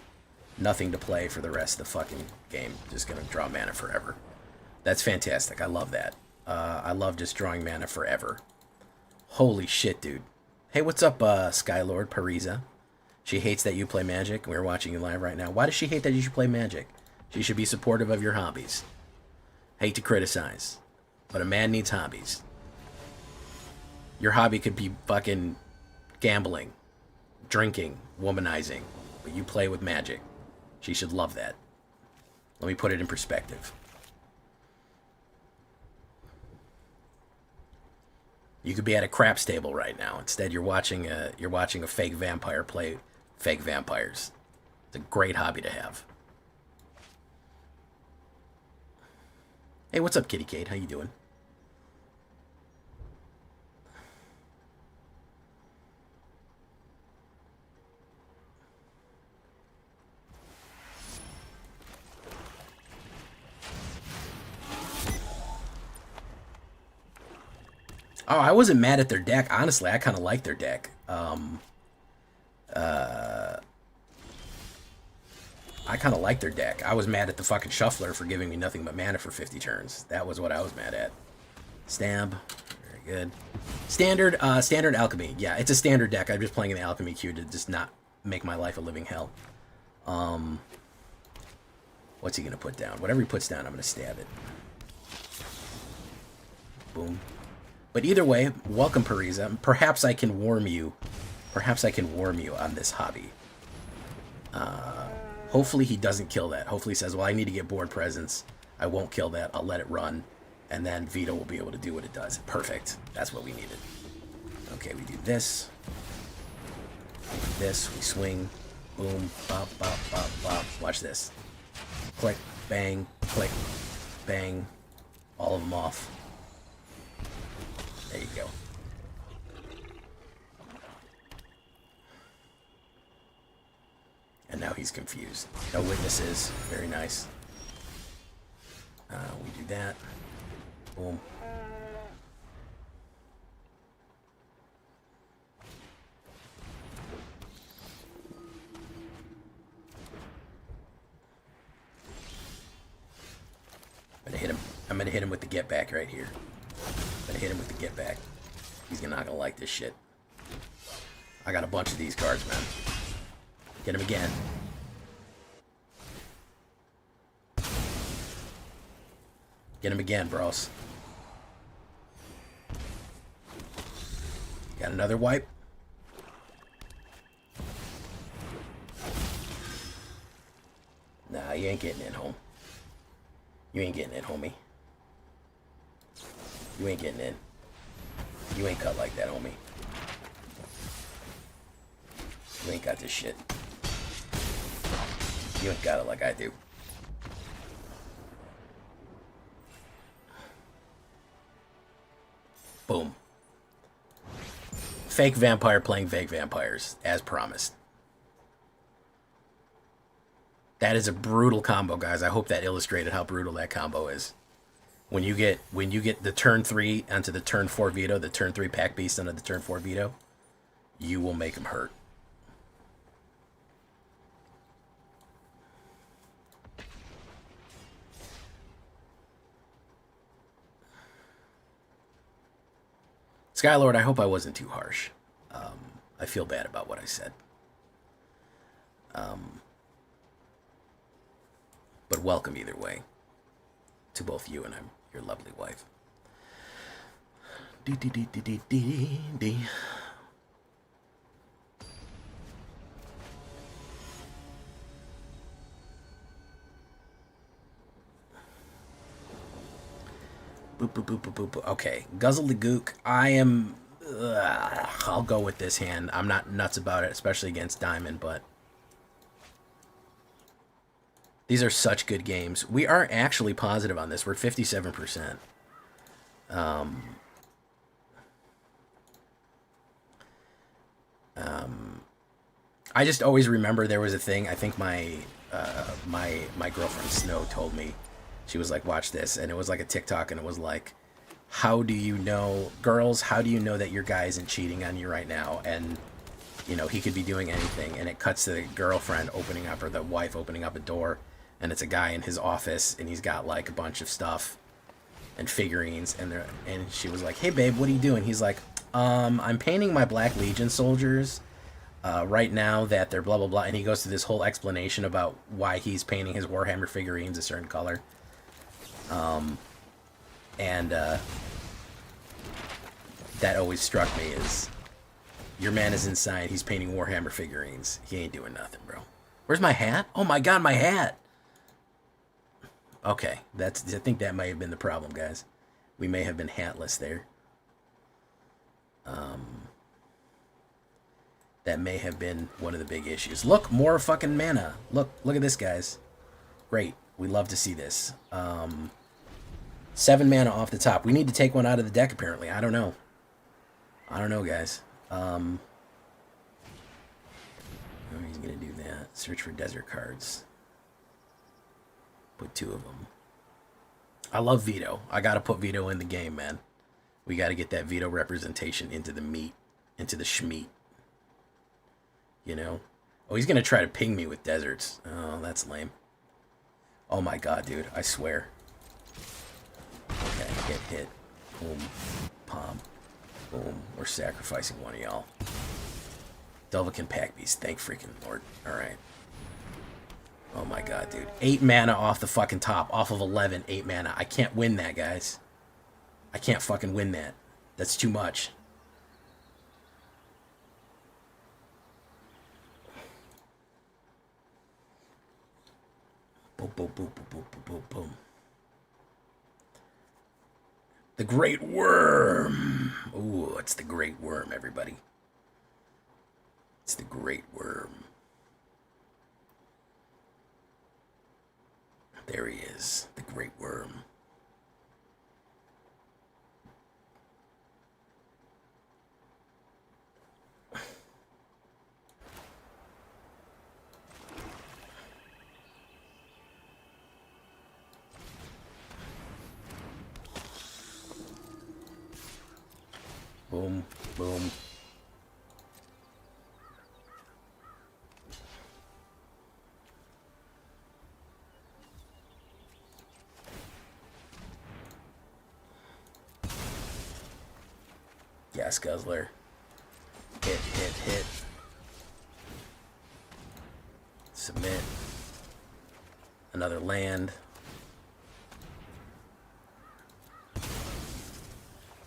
nothing to play for the rest of the fucking game. Just going to draw mana forever. That's fantastic. I love that. I love just drawing mana forever. Holy shit, dude. Hey, what's up, Skylord Parisa? She hates that you play Magic. We're watching you live right now. Why does she hate that you should play Magic? She should be supportive of your hobbies. Hate to criticize, but a man needs hobbies. Your hobby could be fucking gambling, drinking, womanizing, but you play with Magic. She should love that. Let me put it in perspective. You could be at a craps table right now. Instead, you're watching a fake vampire play fake vampires. It's a great hobby to have. Hey, what's up, Kitty Kate? How you doing? Oh, I wasn't mad at their deck. Honestly, I kind of like their deck. I kind of like their deck. I was mad at the fucking shuffler for giving me nothing but mana for 50 turns. That was what I was mad at. Stab. Very good. Standard alchemy. Yeah, it's a standard deck. I'm just playing in the alchemy queue to just not make my life a living hell. What's he gonna put down? Whatever he puts down, I'm gonna stab it. Boom. But either way, welcome, Parisa. Perhaps I can warm you. Perhaps I can warm you on this hobby. Hopefully he doesn't kill that. Hopefully he says, well, I need to get board presence. I won't kill that. I'll let it run. And then Vito will be able to do what it does. Perfect. That's what we needed. Okay, we do this. We do this. We swing. Boom. Bop, bop, bop, bop. Watch this. Click. Bang. Click. Bang. All of them off. There you go. And now he's confused. No witnesses. Very nice. We do that. Boom. I'm gonna hit him. I'm gonna hit him with the get back right here. I'm gonna hit him with the get back. He's not gonna like this shit. I got a bunch of these cards, man. Get him again. Get him again, bros. Got another wipe. Nah, you ain't getting in, home. You ain't getting in, homie. You ain't getting in. You ain't cut like that, homie. You ain't got this shit. You ain't got it like I do. Boom. Fake vampire playing fake vampires, as promised. That is a brutal combo, guys. I hope that illustrated how brutal that combo is. When you get the turn 3 onto the turn 4 Vito, the turn 3 Pack Beast onto the turn 4 Vito, you will make him hurt. Skylord, I hope I wasn't too harsh. I feel bad about what I said. But welcome either way to both you and your lovely wife. D. Boop, boop, boop, boop, boop, boop. Okay, Guzzle the Gook. I'll go with this hand. I'm not nuts about it, especially against Diamond, but these are such good games. We are actually positive on this. We're 57%. I just always remember there was a thing. I think my girlfriend Snow told me. She was like, watch this. And it was like a TikTok, and it was like, how do you know, girls, how do you know that your guy isn't cheating on you right now? And, you know, he could be doing anything. And it cuts to the girlfriend opening up, or the wife opening up a door, and it's a guy in his office, and he's got like a bunch of stuff and figurines. And she was like, hey, babe, what are you doing? He's like, I'm painting my Black Legion soldiers right now that they're blah, blah, blah. And he goes through this whole explanation about why he's painting his Warhammer figurines a certain color. That always struck me as, your man is inside, he's painting Warhammer figurines. He ain't doing nothing, bro. Where's my hat? Oh my god, my hat! Okay, I think that may have been the problem, guys. We may have been hatless there. That may have been one of the big issues. Look, more fucking mana. Look at this, guys. Great. We love to see this. 7 mana off the top. We need to take one out of the deck, apparently. I don't know. I don't know, guys. Oh, he's going to do that. Search for desert cards. Put 2 of them. I love Veto. I got to put Veto in the game, man. We got to get that Veto representation into the meat. Into the schmeat. You know? Oh, he's going to try to ping me with deserts. Oh, that's lame. Oh my god, dude. I swear. Okay, hit. Boom. Palm. Boom. We're sacrificing one of y'all. Dulvican Pack Beast. Thank freaking Lord. Alright. Oh my god, dude. 8 mana off the fucking top. Off of 11, 8 mana. I can't win that, guys. I can't fucking win that. That's too much. Boom, boom, boom, boom, boom, boom, boom, boom. The Great Worm. Ooh, it's the Great Worm, everybody. It's the Great Worm. There he is, the Great Worm. Boom, boom. Gas Guzzler. Hit, hit, hit. Submit. Another land.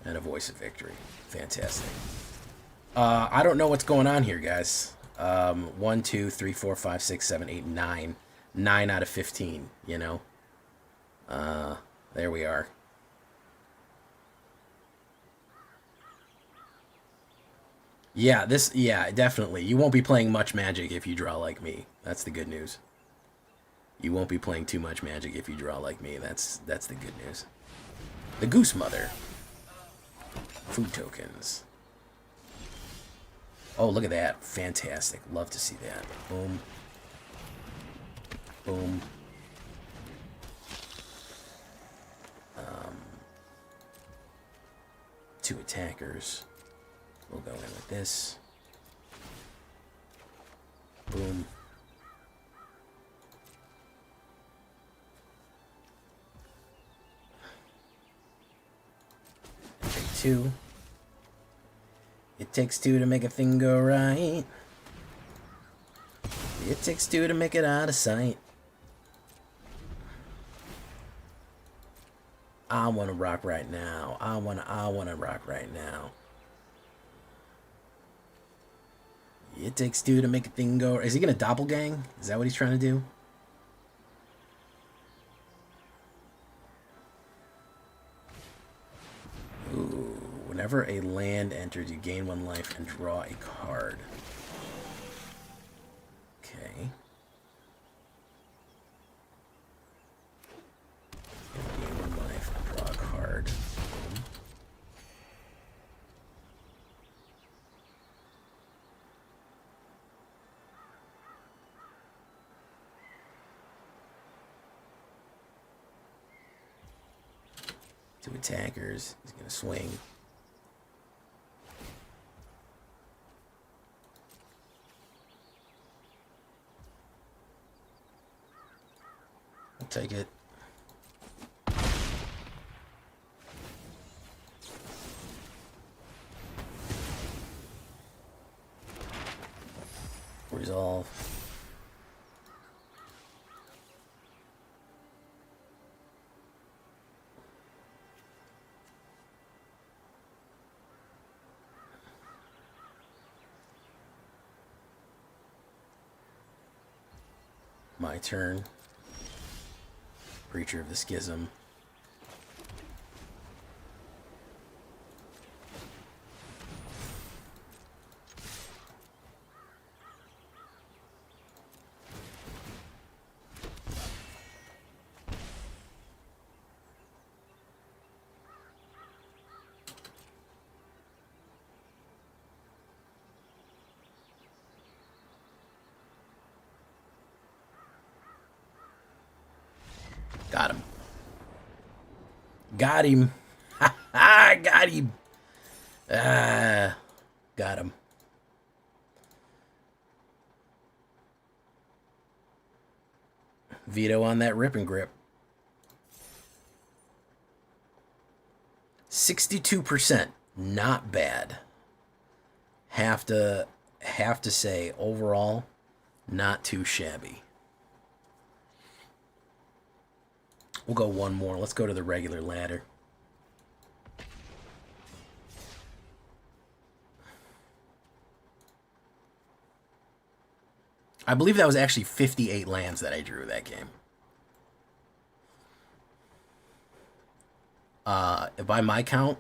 And a Voice of Victory. Fantastic. I don't know what's going on here, guys. 1, 2, 3, 4, 5, 6, 7, 8, 9. 9 out of 15, you know? There we are. Yeah, yeah, definitely. You won't be playing much Magic if you draw like me. That's the good news. You won't be playing too much Magic if you draw like me. That's the good news. The Goose Mother. Food tokens. Oh, look at that. Fantastic. Love to see that. Boom. Boom. 2 attackers. We'll go in with this. Boom. Take 2. It takes 2 to make a thing go right. It takes 2 to make it out of sight. I wanna rock right now. I wanna rock right now. It takes 2 to make a thing go. Is he gonna doppelgang? Is that what he's trying to do? Ooh, whenever a land enters, you gain 1 life and draw a card. Okay. Gain 1 life and draw a card. Boom. Two attackers. He's gonna swing. I'll take it. Resolve. My turn. Preacher of the Schism. Got him. Ha ha! Got him. Ah, got him. Veto on that rip and grip. 62%, not bad. Have to say overall, not too shabby. We'll go one more. Let's go to the regular ladder. I believe that was actually 58 lands that I drew that game. By my count,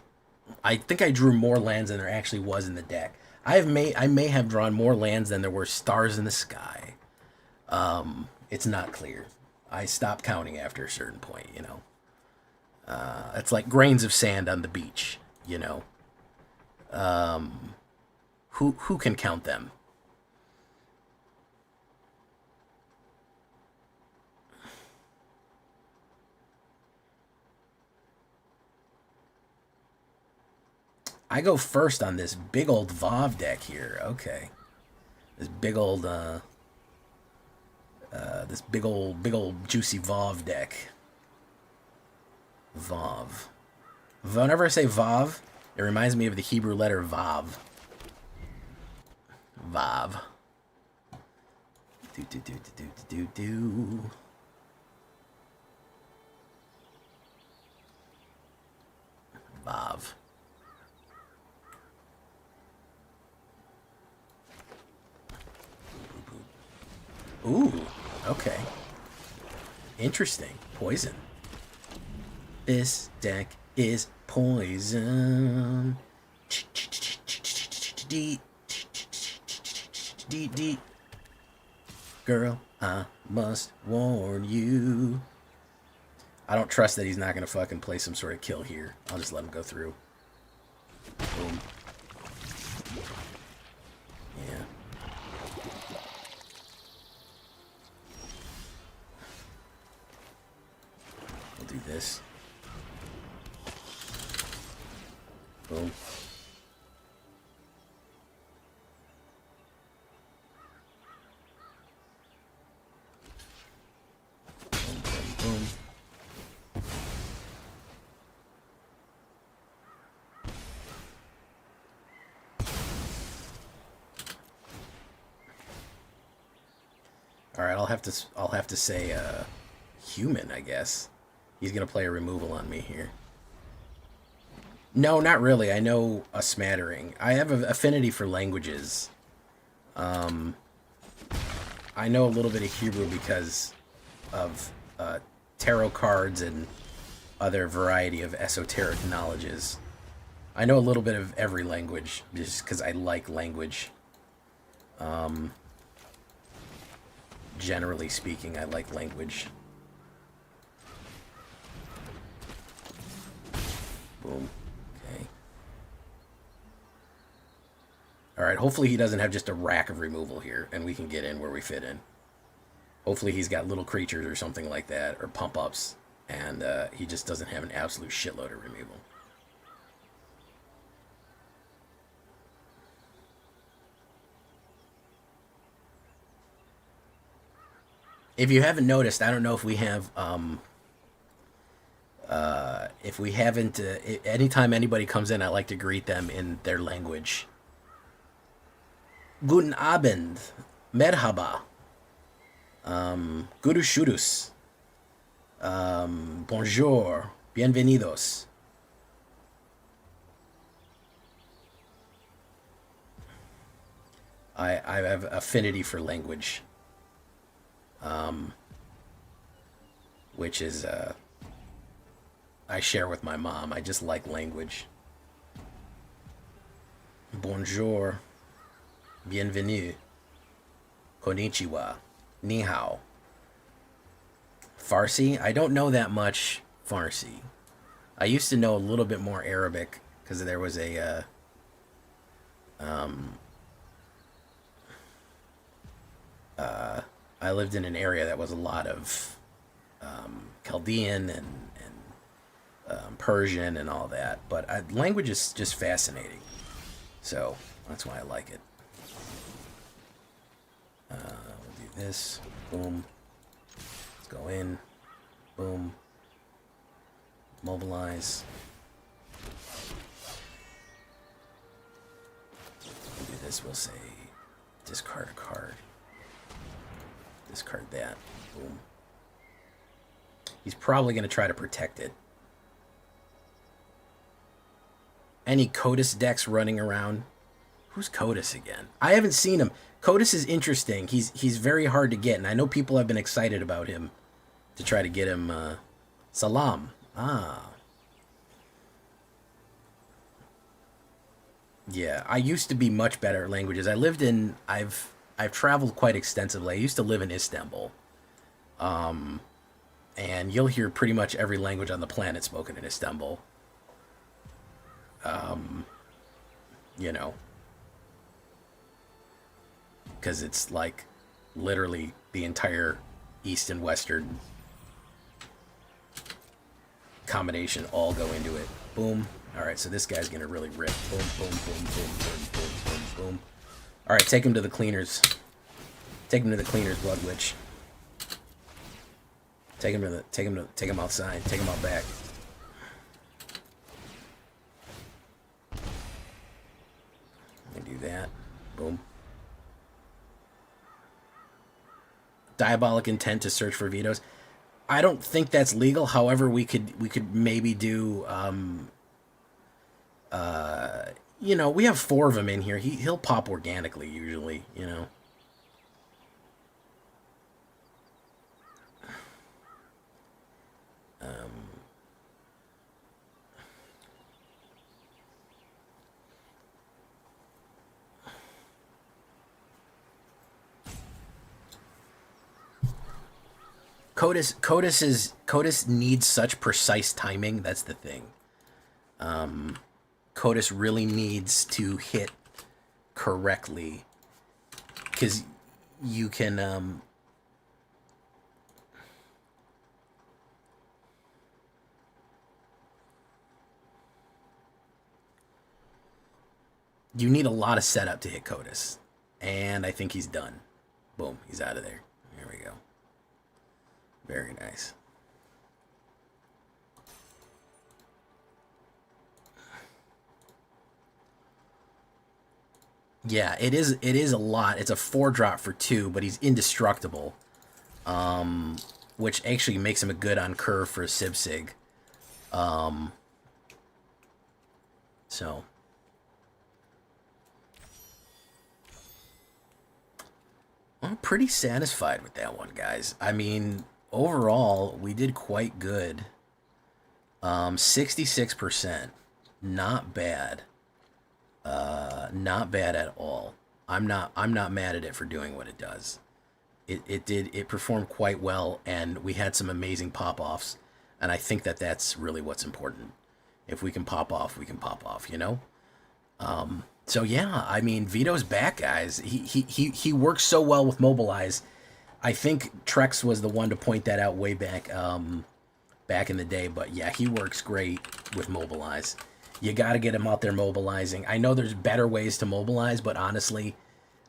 I think I drew more lands than there actually was in the deck. I may have drawn more lands than there were stars in the sky. It's not clear. I stopped counting after a certain point, you know. It's like grains of sand on the beach, you know. Who can count them? I go first on this big old VOV deck here. Okay. This big old big old juicy VOV deck. VOV. Whenever I say VOV, it reminds me of the Hebrew letter Vav. Vav. Do. Vav. Ooh, okay. Interesting. Poison. This deck is poison. Girl, I must warn you. I don't trust that he's not going to fucking play some sort of kill here. I'll just let him go through. Boom. Yeah. We'll do this. Boom. Boom, boom, boom. All right, I'll have to say human, I guess. He's gonna play a removal on me here. No, not really. I know a smattering. I have an affinity for languages. I know a little bit of Hebrew because of tarot cards and other variety of esoteric knowledges. I know a little bit of every language just because I like language. Generally speaking, I like language. Boom. Okay. Alright, hopefully he doesn't have just a rack of removal here, and we can get in where we fit in. Hopefully he's got little creatures or something like that, or pump-ups, and he just doesn't have an absolute shitload of removal. If you haven't noticed, I don't know if we have, if we haven't, anytime anybody comes in, I like to greet them in their language. Guten Abend, Merhaba, Gurushurus, Bonjour, Bienvenidos. I have affinity for language. Which is, I share with my mom. I just like language. Bonjour. Bienvenue. Konnichiwa. Ni hao. Farsi? I don't know that much Farsi. I used to know a little bit more Arabic because there was a, I lived in an area that was a lot of Chaldean and Persian and all that. But language is just fascinating. So that's why I like it. We'll do this. Boom. Let's go in. Boom. Mobilize. We'll do this. We'll say discard a card. Discard that. Boom. He's probably going to try to protect it. Any Codis decks running around? Who's Codis again? I haven't seen him. Codis is interesting. He's very hard to get, and I know people have been excited about him to try to get him. Salam. Ah. Yeah, I used to be much better at languages. I've traveled quite extensively. I used to live in Istanbul. And you'll hear pretty much every language on the planet spoken in Istanbul. You know, because it's like literally the entire East and Western combination all go into it. Boom. All right, so this guy's gonna really rip. Boom, boom, boom, boom, boom, boom, boom, boom. All right, take him to the cleaners. Take him to the cleaners, Blood Witch. Take him outside. Take him out back. Let me do that. Boom. Diabolic intent to search for vetoes. I don't think that's legal. However, we could maybe do you know, we have 4 of them in here. He'll pop organically usually, you know. Codis needs such precise timing. That's the thing. Codis really needs to hit correctly because you can you need a lot of setup to hit Codis, and I think he's done. Boom, he's out of there. Here we go. Very nice. Yeah, it is a lot. It's a 4-drop for 2, but he's indestructible. Which actually makes him a good on curve for a Sibsig. So I'm pretty satisfied with that one, guys. I mean, overall, we did quite good. 66%. Not bad. Not bad at all. I'm not mad at it for doing what it does. It performed quite well, and we had some amazing pop-offs, and I think that's really what's important. If we can pop off, we can pop off, you know? So yeah, I mean, Vito's back, guys. He works so well with Mobilize. I think Trex was the one to point that out way back back in the day, but yeah, he works great with Mobilize. You got to get him out there mobilizing. I know there's better ways to mobilize, but honestly,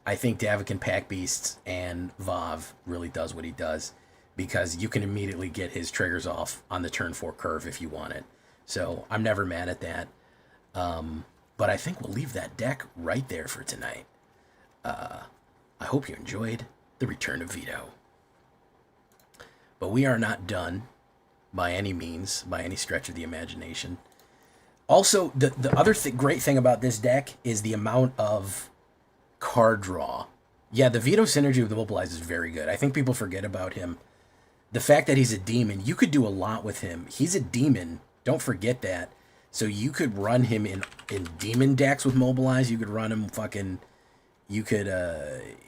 I think Davakin Pack Beasts and Vav really does what he does because you can immediately get his triggers off on the turn 4 curve if you want it. So I'm never mad at that. But I think we'll leave that deck right there for tonight. I hope you enjoyed the return of Vito. But we are not done by any means, by any stretch of the imagination. Also, the other great thing about this deck is the amount of card draw. Yeah, the Vito synergy with the Mobilize is very good. I think people forget about him. The fact that he's a demon, you could do a lot with him. He's a demon. Don't forget that. So you could run him in demon decks with Mobilize. You could run him fucking... You could,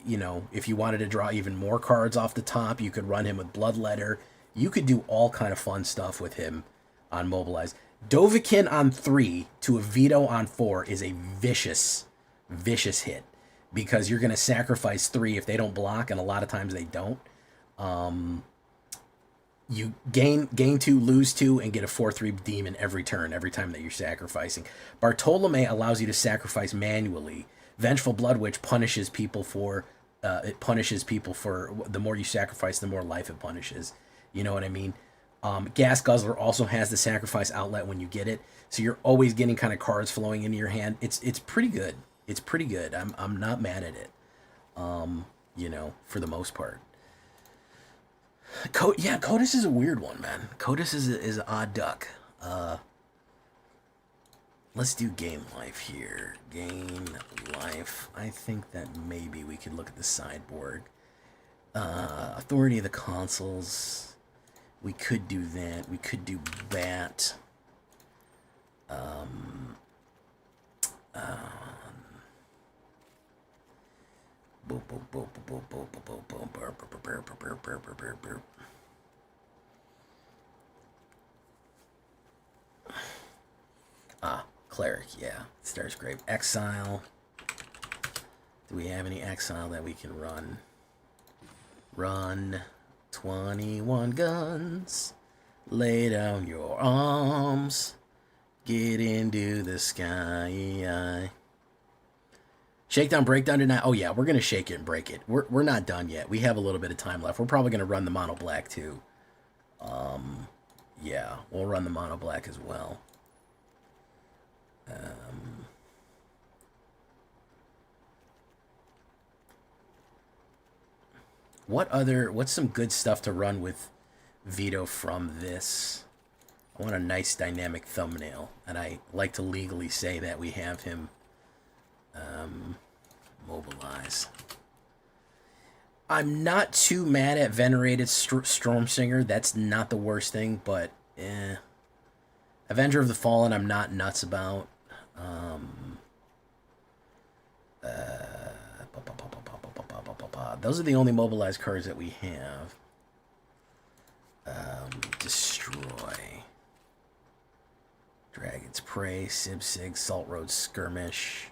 you know, if you wanted to draw even more cards off the top, you could run him with Bloodletter. You could do all kind of fun stuff with him on Mobilize. Dovahkiin on 3 to a Vito on 4 is a vicious, vicious hit because you're going to sacrifice 3 if they don't block, and a lot of times they don't. you gain 2, lose 2, and get a 4/3 demon every turn, every time that you're sacrificing. Bartolome allows you to sacrifice manually. Vengeful Blood Witch punishes people for it punishes people for the more you sacrifice, the more life it punishes. You know what I mean? Gas Guzzler also has the sacrifice outlet when you get it, so you're always getting kind of cards flowing into your hand. It's pretty good. It's pretty good. I'm not mad at it. You know, for the most part. Yeah, Codus is a weird one, man. Codus is an odd duck. Let's do game life here. Game life. I think that maybe we could look at the sideboard. Authority of the consoles. We could do that. We could do Bat. Cleric, yeah. Star's Grave. Exile. Do we have any exile that we can run? Run 21 guns. Lay down your arms. Get into the sky. Shakedown, breakdown tonight. Oh yeah, we're gonna shake it and break it. We're not done yet. We have a little bit of time left. We're probably gonna run the mono black too. Yeah, we'll run the mono black as well. What's some good stuff to run with Vito from this? I want a nice dynamic thumbnail, and I like to legally say that we have him mobilize. I'm not too mad at Venerated Stormsinger. That's not the worst thing, but Avenger of the Fallen I'm not nuts about. Those are the only mobilized cards that we have. Destroy. Dragon's Prey, Sib Sig, Salt Road Skirmish.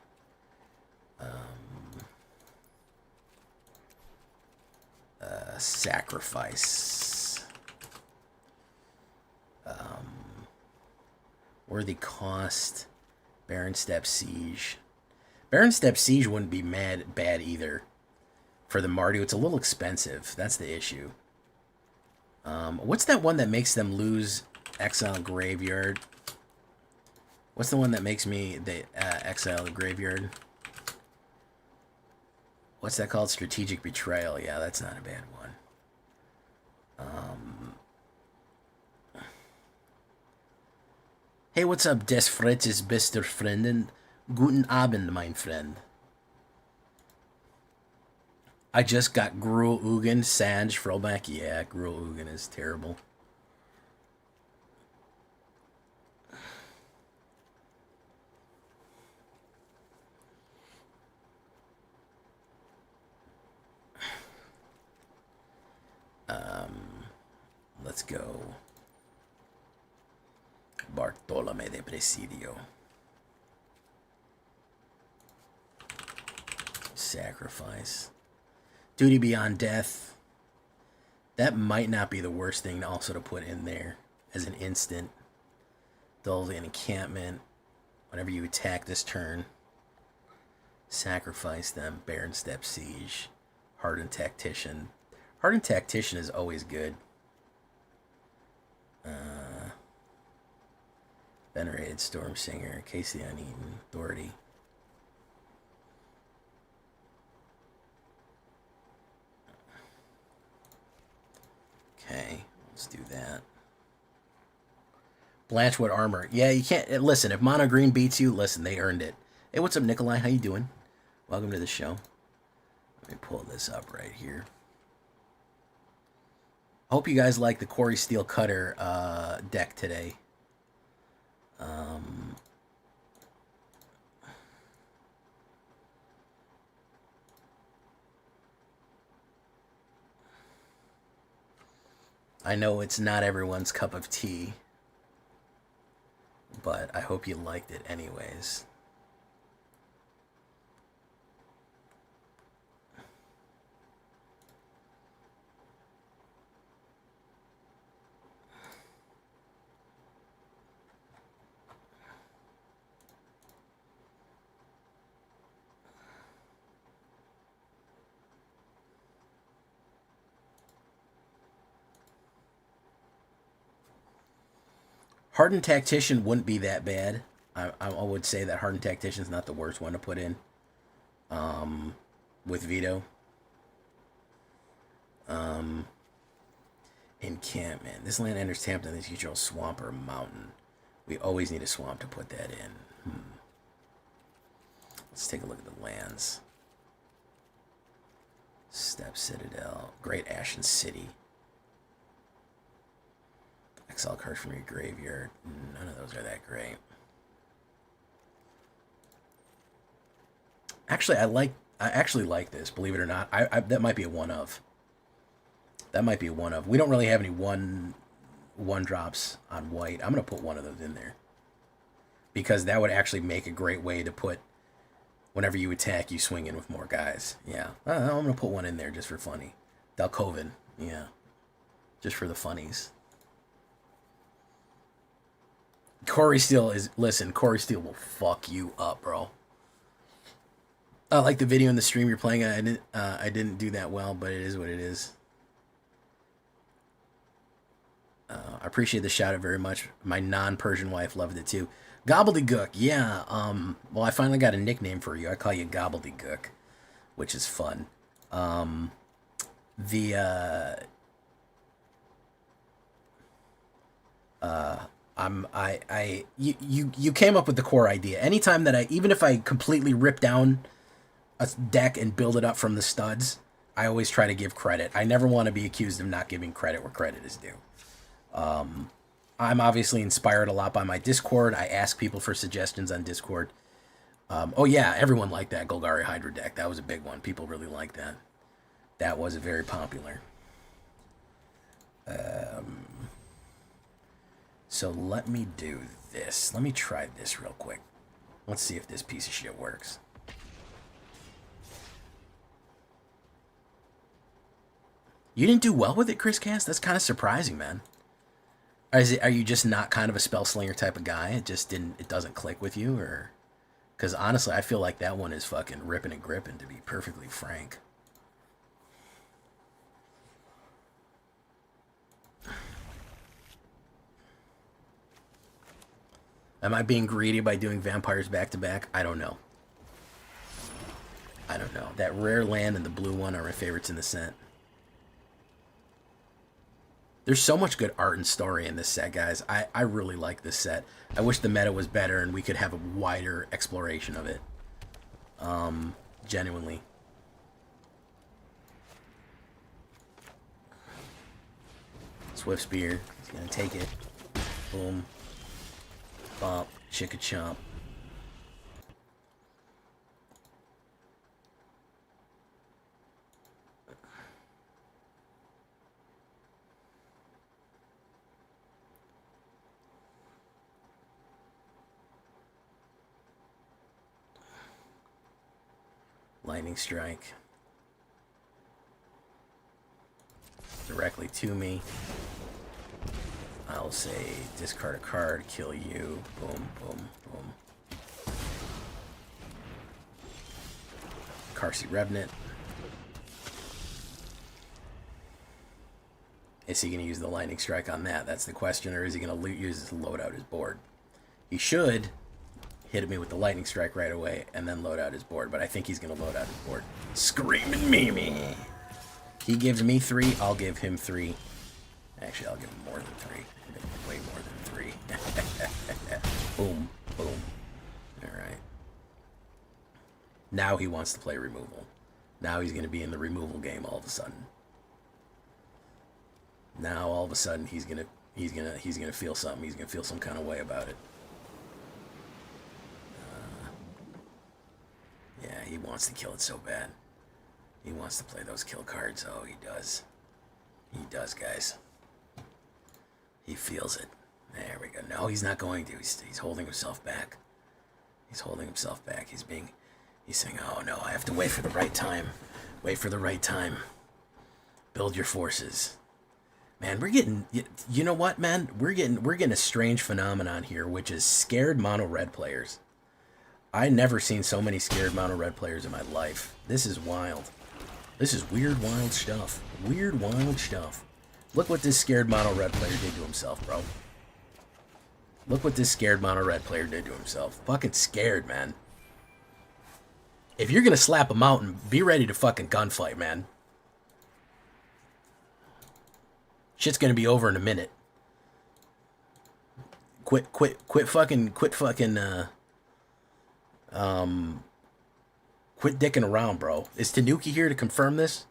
Sacrifice. Worthy Cost. Baron Step Siege. Baron Step Siege wouldn't be bad either. For the Mardu, it's a little expensive. That's the issue. What's that one that makes them lose Exile Graveyard? What's the one that makes me exile the Graveyard? What's that called? Strategic Betrayal. Yeah, that's not a bad one. Hey, what's up, Des Fritz's bester Frienden? Guten Abend, mein Friend. I just got Gruel Ugin, Sag, Frobach. Yeah, Gruel Ugin is terrible. Let's go. Bartolome de Presidio. Sacrifice. Duty Beyond Death. That might not be the worst thing also to put in there as an instant. Dull the Encampment. Whenever you attack this turn, sacrifice them. Baron Step Siege. Hardened Tactician. Hardened Tactician is always good. Venerated Stormsinger. Case the Uneaten. Authority. Okay, let's do that. Blanchwood Armor. Yeah, you can't... Listen, if Mono Green beats you, listen, they earned it. Hey, what's up, Nikolai? How you doing? Welcome to the show. Let me pull this up right here. I hope you guys like the Quarry Steel Cutter deck today. I know it's not everyone's cup of tea, but I hope you liked it anyways. Hardened Tactician wouldn't be that bad. I would say that Hardened Tactician is not the worst one to put in. With Veto. Encampment. This land enters Hampton. This usual swamp or mountain. We always need a swamp to put that in. Let's take a look at the lands. Step Citadel. Great Ashen City. Exile card from your graveyard. None of those are that great. Actually, I actually like this, believe it or not. That might be a one of. That might be a one of. We don't really have any one drops on white. I'm going to put one of those in there. Because that would actually make a great way to put, whenever you attack, you swing in with more guys. Yeah. I'm going to put one in there just for funny. Dalkoven. Yeah. Just for the funnies. Corey Steele is... Listen, Corey Steele will fuck you up, bro. I like the video in the stream you're playing. I didn't do that well, but it is what it is. I appreciate the shout out very much. My non-Persian wife loved it too. Gobbledygook, yeah. Well, I finally got a nickname for you. I call you Gobbledygook, which is fun. You came up with the core idea. Anytime that even if I completely rip down a deck and build it up from the studs, I always try to give credit. I never want to be accused of not giving credit where credit is due. I'm obviously inspired a lot by my Discord. I ask people for suggestions on Discord. Oh yeah, everyone liked that Golgari Hydra deck. That was a big one. People really liked that. That was very popular. So let me do this. Let me try this real quick. Let's see if this piece of shit works. You didn't do well with it, Chris Cast? That's kind of surprising, man. Are you just not kind of a spell slinger type of guy? It doesn't click with you, or? Because honestly, I feel like that one is fucking ripping and gripping, to be perfectly frank. Am I being greedy by doing vampires back to back? I don't know. I don't know. That rare land and the blue one are my favorites in the set. There's so much good art and story in this set, guys. I really like this set. I wish the meta was better and we could have a wider exploration of it. Genuinely. Swift Spear. He's gonna take it. Boom. Bump. Chicka chomp. Lightning Strike. Directly to me. I'll say discard a card, kill you. Boom, boom, boom. Karsi Revenant. Is he going to use the Lightning Strike on that? That's the question. Or is he going to use it to load out his board? He should hit me with the Lightning Strike right away and then load out his board. But I think he's going to load out his board. Screaming Mimi! He gives me 3, I'll give him 3. Actually, I'll give him more than 3. Way more than 3. Boom, boom. Alright. Now he wants to play removal. Now he's going to be in the removal game all of a sudden. Now all of a sudden he's gonna feel something. He's gonna feel some kind of way about it. Yeah, he wants to kill it so bad. He wants to play those kill cards. Oh, he does. He does, guys. He feels it. There we go. No, he's not going to. He's holding himself back. He's holding himself back. He's saying, oh no, I have to wait for the right time. Wait for the right time. Build your forces. Man, we're getting, you know what, man? We're getting a strange phenomenon here, which is scared mono red players. I never seen so many scared mono red players in my life. This is wild. This is weird, wild stuff. Weird, wild stuff. Look what this scared mono red player did to himself, bro. Look what this scared mono red player did to himself. Fucking scared, man. If you're gonna slap a mountain, be ready to fucking gunfight, man. Shit's gonna be over in a minute. Quit dicking around, bro. Is Tanuki here to confirm this?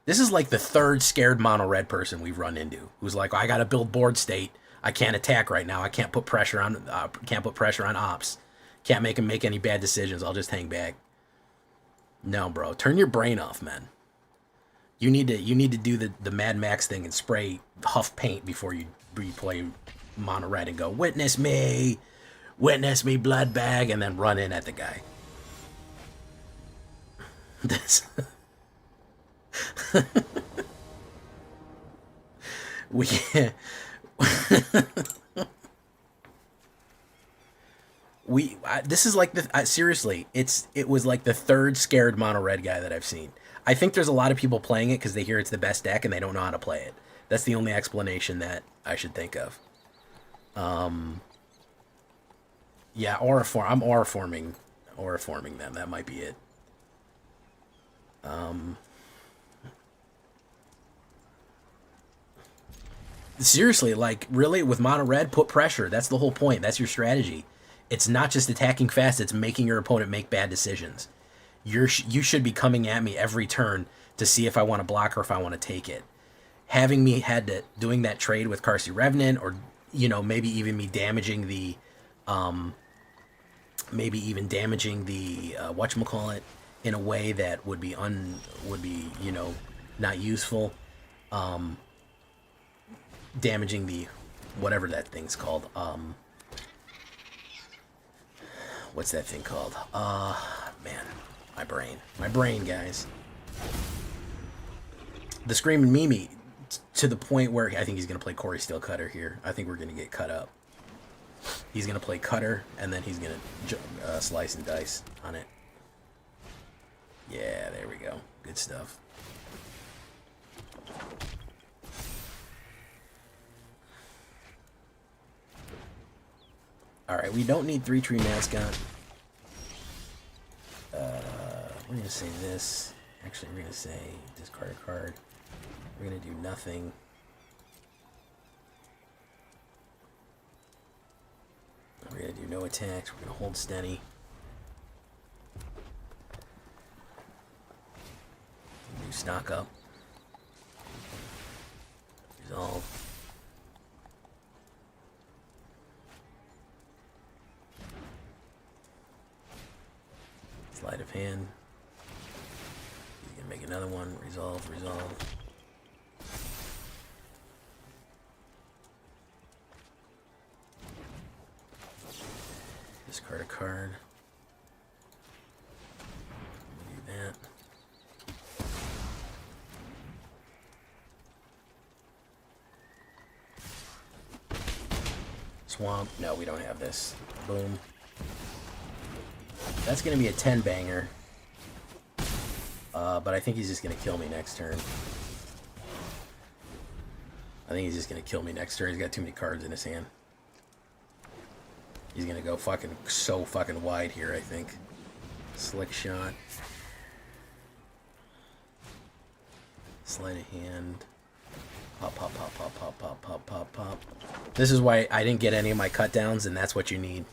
This is like the third scared mono red person we've run into, who's like, I gotta build board state. I can't attack right now. I can't put pressure on. Ops. Can't make him make any bad decisions. I'll just hang back. No, bro. Turn your brain off, man. You need to do the Mad Max thing and spray huff paint before you play mono red and go, witness me, blood bag, and then run in at the guy. This. This is like seriously, it was like the third scared mono red guy that I've seen. I think there's a lot of people playing it because they hear it's the best deck and they don't know how to play it. That's the only explanation that I should think of. Yeah, aura form. I'm aura forming them. That might be it. Seriously, like, really, with mono red, put pressure. That's the whole point. That's your strategy. It's not just attacking fast, it's making your opponent make bad decisions. You should be coming at me every turn to see if I want to block or if I want to take it. Having me doing that trade with Karsi Revenant, or, you know, maybe even me damaging the, whatchamacallit, in a way that would be, you know, not useful. Damaging the, whatever that thing's called. What's that thing called? Man, my brain, guys. The Screaming Mimi, to the point where I think he's gonna play Corey Steelcutter here. I think we're gonna get cut up. He's gonna play Cutter, and then he's gonna slice and dice on it. Yeah, there we go. Good stuff. Alright, we don't need 3-tree mascot. We're going to say this. Actually, we're going to say discard a card. We're going to do nothing. We're going to do no attacks. We're going to hold steady. Do stock up. Resolve. Sleight of hand. He's gonna make another one. Resolve. Discard a card. Do that. Swamp. No, we don't have this. Boom. That's going to be a 10 banger. But I think he's just going to kill me next turn. He's got too many cards in his hand. He's going to go so fucking wide here, I think. Slick shot. Sleight of hand. Pop. This is why I didn't get any of my cut downs, and that's what you need.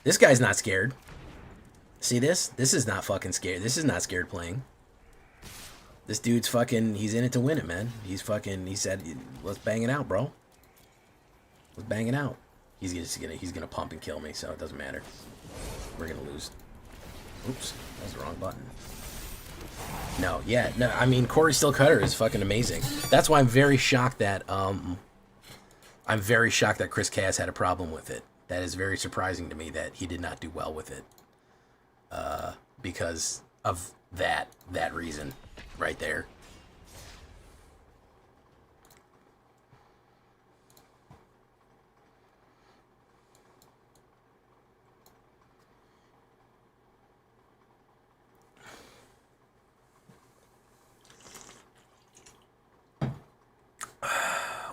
This guy's not scared. See this? This is not fucking scared. This is not scared playing. This dude's fucking, he's in it to win it, man. He said, let's bang it out, bro. Let's bang it out. He's gonna pump and kill me, so it doesn't matter. We're gonna lose. Oops, that was the wrong button. No, I mean, Corey Steelcutter is fucking amazing. That's why I'm very shocked that, Chris Cass had a problem with it. That is very surprising to me that he did not do well with it. Because of that reason right there.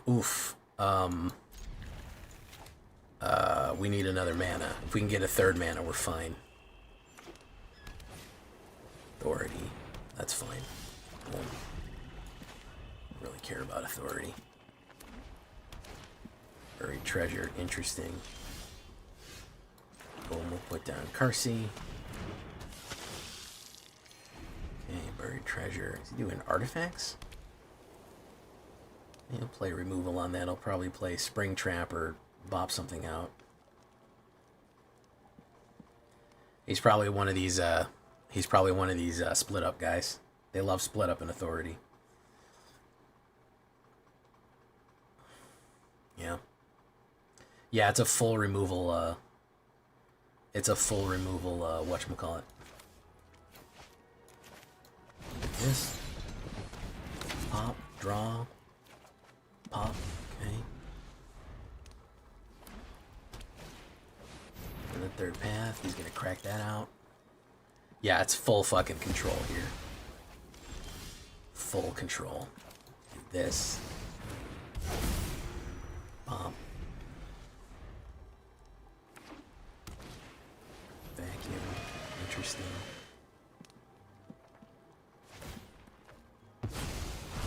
Oof. We need another mana. If we can get a third mana, we're fine. Authority. That's fine. Don't really care about authority. Buried treasure. Interesting. Boom, we'll put down Karsi. Okay, buried treasure. Is he doing artifacts? He'll play removal on that. I'll probably play Spring Trap or bop something out. He's probably one of these split up guys. They love split up in authority. Yeah. Yeah, it's a full removal, whatchamacallit. This. Pop, draw. Pop, okay. And the third path, he's gonna crack that out. Yeah, it's full fucking control here. Full control. Do this. Pop. Vacuum. Interesting.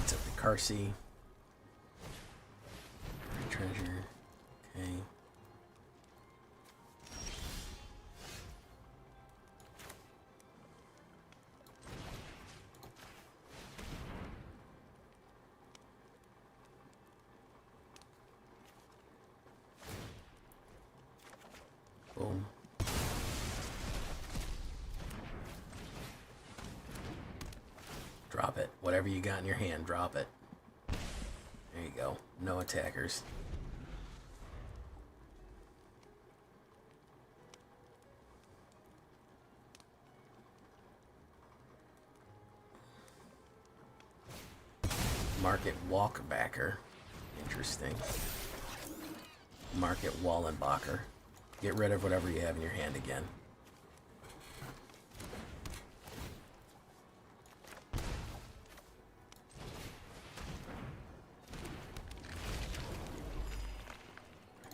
It's up to Karsi. Treasure. Okay. Boom. Drop it. Whatever you got in your hand, drop it. There you go. No attackers. Market Walkbacker. Interesting. Market Wallenbacher. Get rid of whatever you have in your hand again.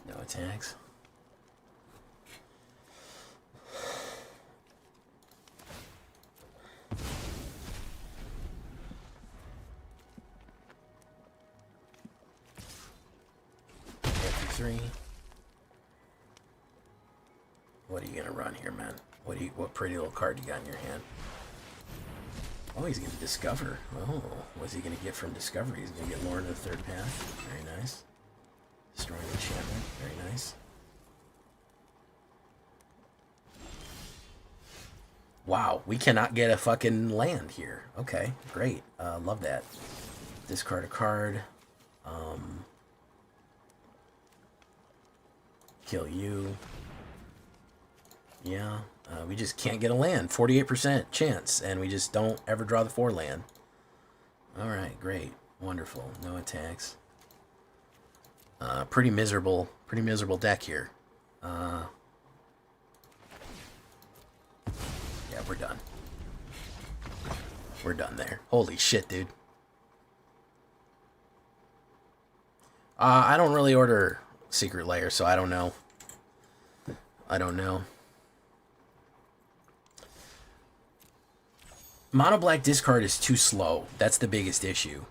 No attacks. Three. What are you gonna run here, man? What pretty little card you got in your hand? Oh, he's gonna discover. Oh, what's he gonna get from discovery? He's gonna get Lord of the Third Path. Very nice. Destroying enchantment. Very nice. Wow, we cannot get a fucking land here. Okay, great. Love that. Discard a card. Kill you. Yeah, we just can't get a land. 48% chance, and we just don't ever draw the 4 land. Alright, great. Wonderful. No attacks. Pretty miserable deck here. Yeah, we're done. We're done there. Holy shit, dude. I don't really order Secret Lair, so I don't know. Mono black discard is too slow. That's the biggest issue.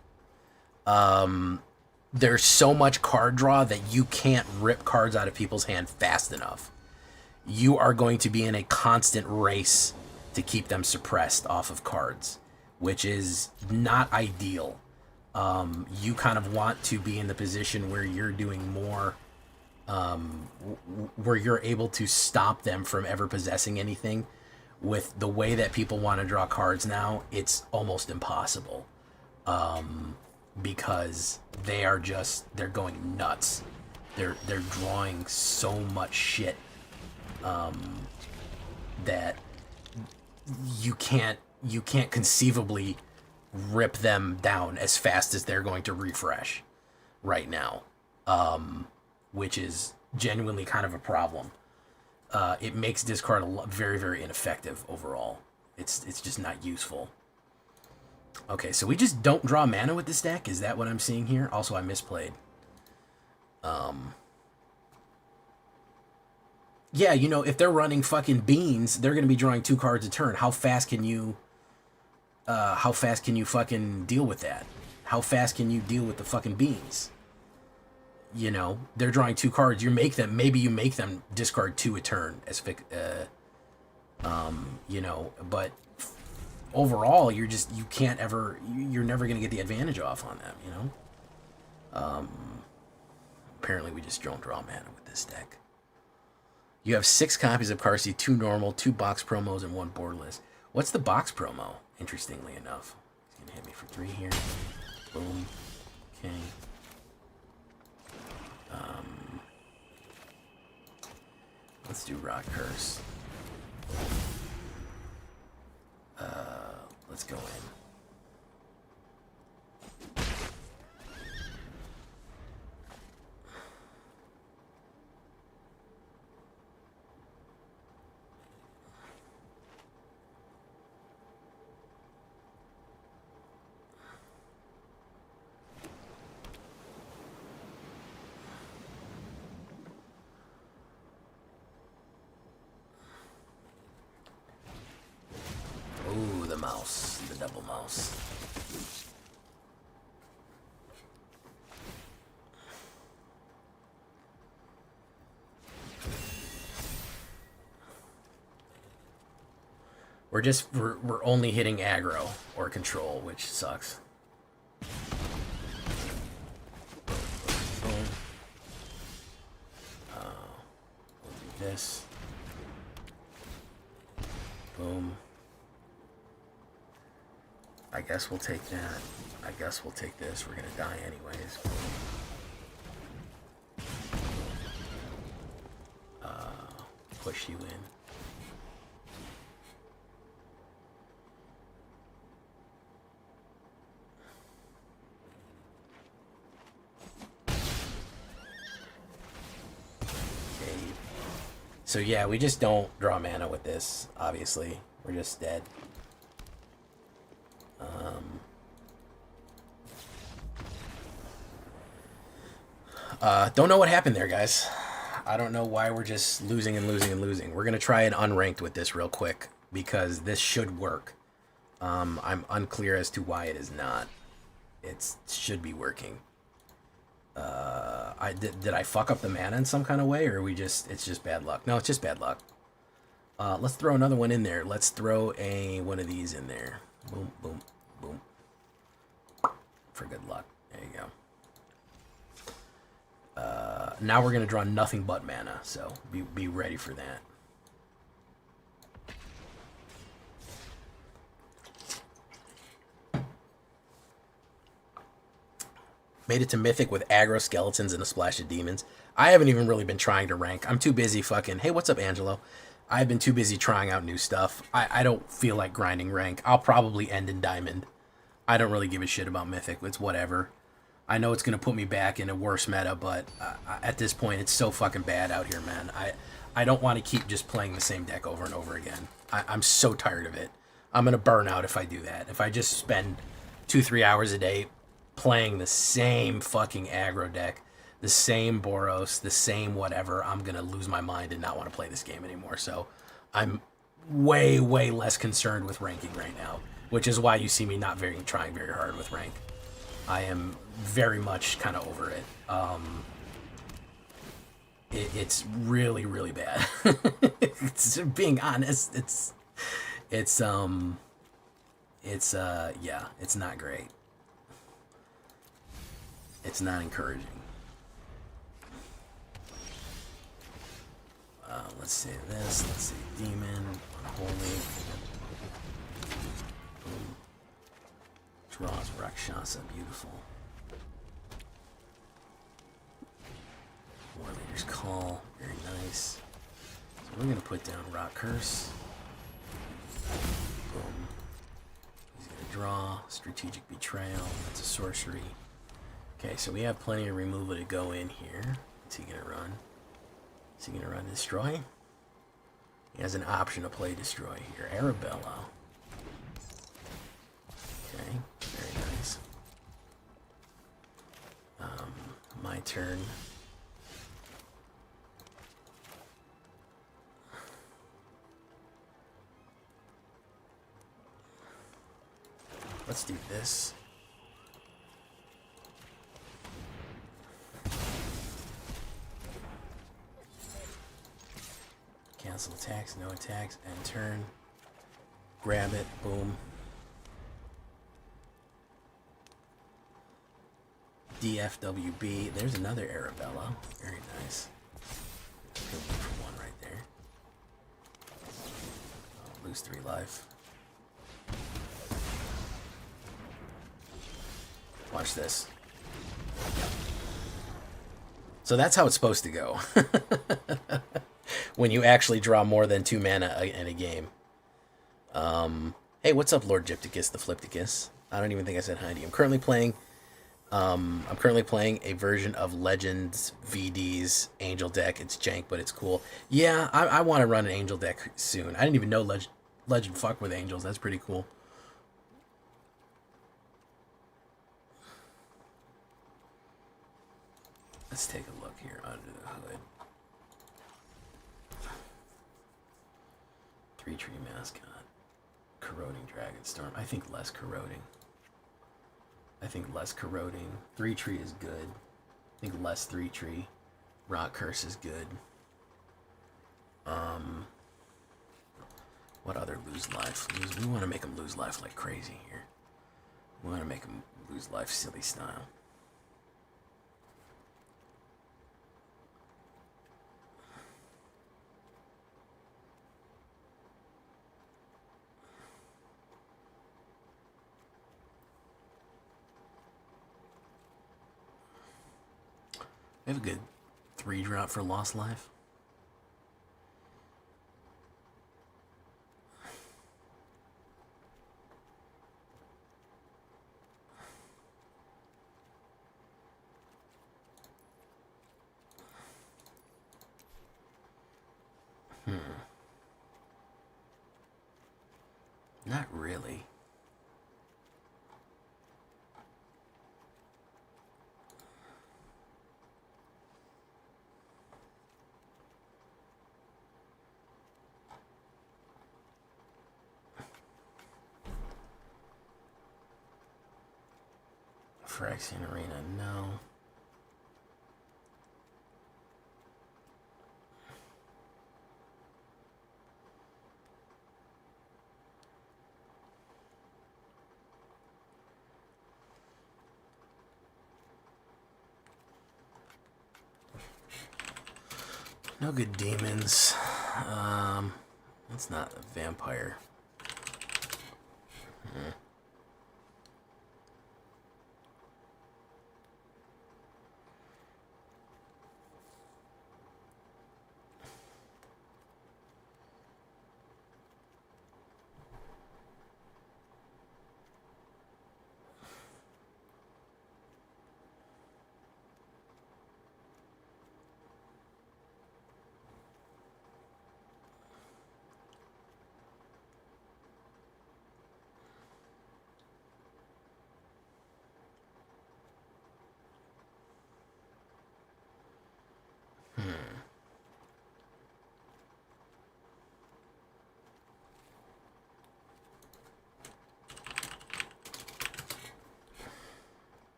There's so much card draw that you can't rip cards out of people's hand fast enough. You are going to be in a constant race to keep them suppressed off of cards, which is not ideal. You kind of want to be in the position where you're doing more, where you're able to stop them from ever possessing anything. With the way that people want to draw cards now, it's almost impossible. Because they're going nuts. They're drawing so much shit that you can't conceivably rip them down as fast as they're going to refresh right now, which is genuinely kind of a problem. It makes discard very, very ineffective overall. It's just not useful. Okay, so we just don't draw mana with this deck? Is that what I'm seeing here? Also, I misplayed. Yeah, you know, if they're running fucking beans, they're gonna be drawing 2 cards a turn. How fast can you fucking deal with that? How fast can you deal with the fucking beans? You know, they're drawing 2 cards. Maybe you make them discard 2 a turn as you know, but overall, you're never gonna get the advantage off on them, you know? Apparently we just don't draw mana with this deck. You have 6 copies of Carsey, 2 normal, 2 box promos, and 1 boardless. What's the box promo, interestingly enough? He's gonna hit me for 3 here. Boom. Okay. Let's do Rock Curse. Let's go in. Ooh, the mouse. The double mouse. We're only hitting aggro or control, which sucks. Boom. We'll do this. Boom. I guess we'll take that. I guess we'll take this. We're gonna die anyways. Push you in. Okay. So yeah, we just don't draw mana with this, obviously. We're just dead. Don't know what happened there, guys. I don't know why we're just losing and losing and losing. We're going to try an unranked with this real quick, because this should work. I'm unclear as to why it is not. It should be working. Did I fuck up the mana in some kind of way, or it's just bad luck? No, it's just bad luck. Let's throw another one in there. Let's throw one of these in there. Boom, boom, boom. For good luck. There you go. Now we're going to draw nothing but mana, so be ready for that. Made it to Mythic with aggro skeletons and a splash of demons. I haven't even really been trying to rank. I'm too busy fucking... Hey, what's up, Angelo? I've been too busy trying out new stuff. I don't feel like grinding rank. I'll probably end in Diamond. I don't really give a shit about Mythic. It's whatever. I know it's going to put me back in a worse meta, but at this point, it's so fucking bad out here, man. I don't want to keep just playing the same deck over and over again. I'm so tired of it. I'm going to burn out if I do that. If I just spend 2-3 hours a day playing the same fucking aggro deck, the same Boros, the same whatever, I'm going to lose my mind and not want to play this game anymore. So I'm way, way less concerned with ranking right now, which is why you see me not trying very hard with rank. I am very much kind of over it. It's really, really bad. It's, being honest, yeah, it's not great. It's not encouraging. Let's say this. Let's say demon, unholy. Boom. Draws Rakshasa, beautiful. War Leader's Call, very nice. So we're gonna put down Rock Curse. Boom. He's gonna draw Strategic Betrayal. That's a sorcery. Okay, so we have plenty of removal to go in here. What's he gonna run? Is he gonna run Destroy? He has an option to play Destroy here. Arabella. Okay, very nice. My turn. Let's do this. Cancel attacks, no attacks, and turn. Grab it, boom. DFWB. There's another Arabella. Very nice. Good for one right there. Oh, lose 3 life. Watch this. So that's how it's supposed to go. When you actually draw more than 2 mana in a game. Hey, what's up, Lord Gypticus, the Flipticus? I don't even think I said hi to you. I'm currently playing a version of Legends VD's Angel deck. It's jank, but it's cool. Yeah, I want to run an Angel deck soon. I didn't even know Legend fuck with Angels. That's pretty cool. Let's take a look here under the hood. 3-tree mascot. Corroding Dragonstorm. I think less corroding. 3-tree is good. I think less 3-tree. Rock Curse is good. What other lose life? We want to make them lose life like crazy here. We want to make them lose life silly style. We have a good 3-drop for Lost Life. Not really. Phyrexian Arena, no. No good demons. That's not a vampire.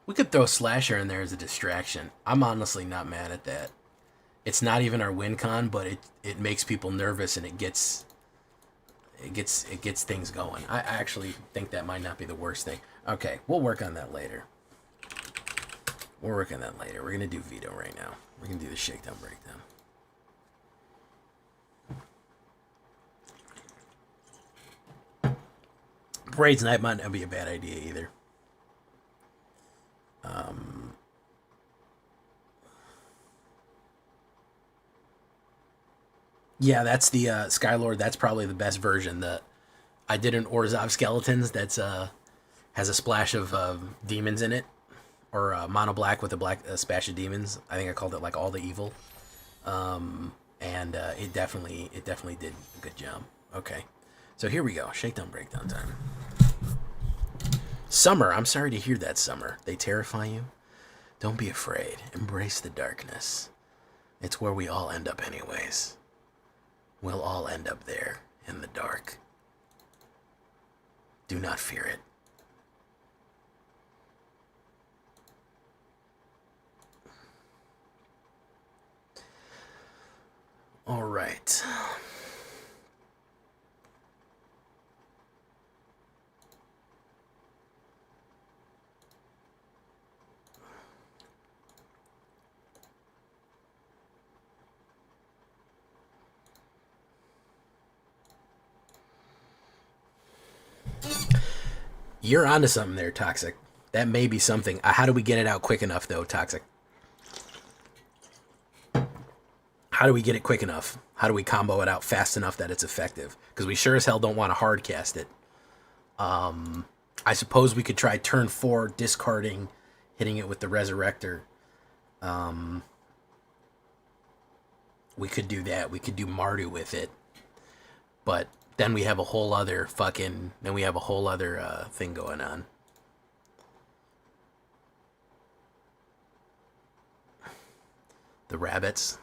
We could throw Slasher in there as a distraction. I'm honestly not mad at that. It's not even our win con, but it makes people nervous and it gets things going. I actually think that might not be the worst thing. Okay, we'll work on that later. We're gonna do Veto right now. We're gonna do the Shakedown Breakdown. Braid's Night might not be a bad idea either. Yeah, that's the Skylord. That's probably the best version. I did an Orzhov Skeletons that's has a splash of demons in it, or mono black with a black splash of demons. I think I called it like All the Evil, and it definitely did a good job. Okay, so here we go. Shakedown Breakdown time. Summer, I'm sorry to hear that, Summer. They terrify you? Don't be afraid. Embrace the darkness. It's where we all end up anyways. We'll all end up there in the dark. Do not fear it. All right. You're onto something there, Toxic. That may be something. How do we get it out quick enough, though, Toxic? How do we get it quick enough? How do we combo it out fast enough that it's effective? Because we sure as hell don't want to hard cast it. I suppose we could try turn 4, discarding, hitting it with the Resurrector. We could do that. We could do Mardu with it. But then we have a whole other fucking... Then we have a whole other thing going on. The rabbits.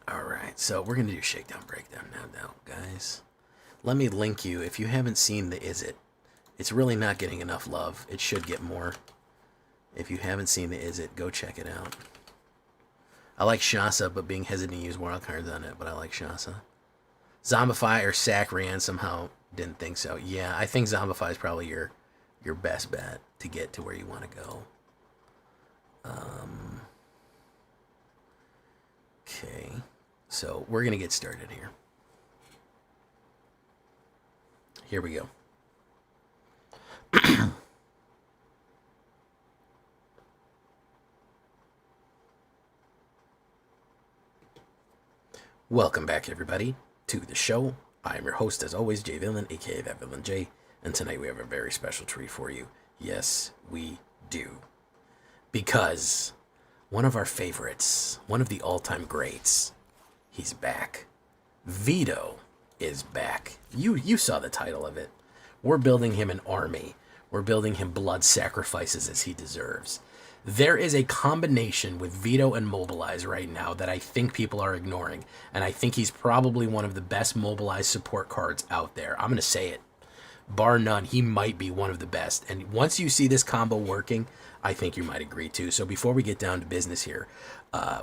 Alright, so we're going to do Shakedown Breakdown now, guys. Let me link you. If you haven't seen the Is It, it's really not getting enough love. It should get more. If you haven't seen the Is It, go check it out. I like Shasa, but being hesitant to use wild cards on it, but I like Shasa. Zombify or Sack Ran somehow didn't think so. Yeah, I think Zombify is probably your best bet to get to where you want to go. Okay, so we're going to get started here. Here we go. Welcome back, everybody, to the show. I am your host, as always, Jay Villain, aka That Villain J, and tonight we have a very special treat for you. Yes, we do. Because one of our favorites, one of the all-time greats, he's back. Vito is back. You saw the title of it. We're building him an army. We're building him blood sacrifices as he deserves. There is a combination with Vito and Mobilize right now that I think people are ignoring, and I think he's probably one of the best Mobilize support cards out there. I'm going to say it. Bar none, he might be one of the best. And once you see this combo working, I think you might agree too. So before we get down to business here,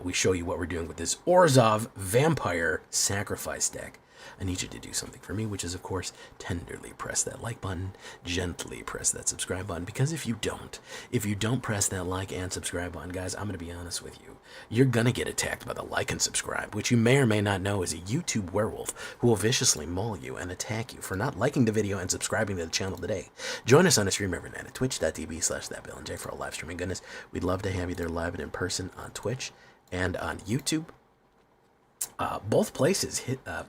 we show you what we're doing with this Orzhov Vampire Sacrifice deck. I need you to do something for me, which is, of course, tenderly press that like button, gently press that subscribe button, because if you don't press that like and subscribe button, guys, I'm going to be honest with you. You're going to get attacked by the like and subscribe, which you may or may not know is a YouTube werewolf who will viciously maul you and attack you for not liking the video and subscribing to the channel today. Join us on a stream every night at twitch.tv/thatvillanj for all live streaming goodness. We'd love to have you there live and in person on Twitch and on YouTube. Both places.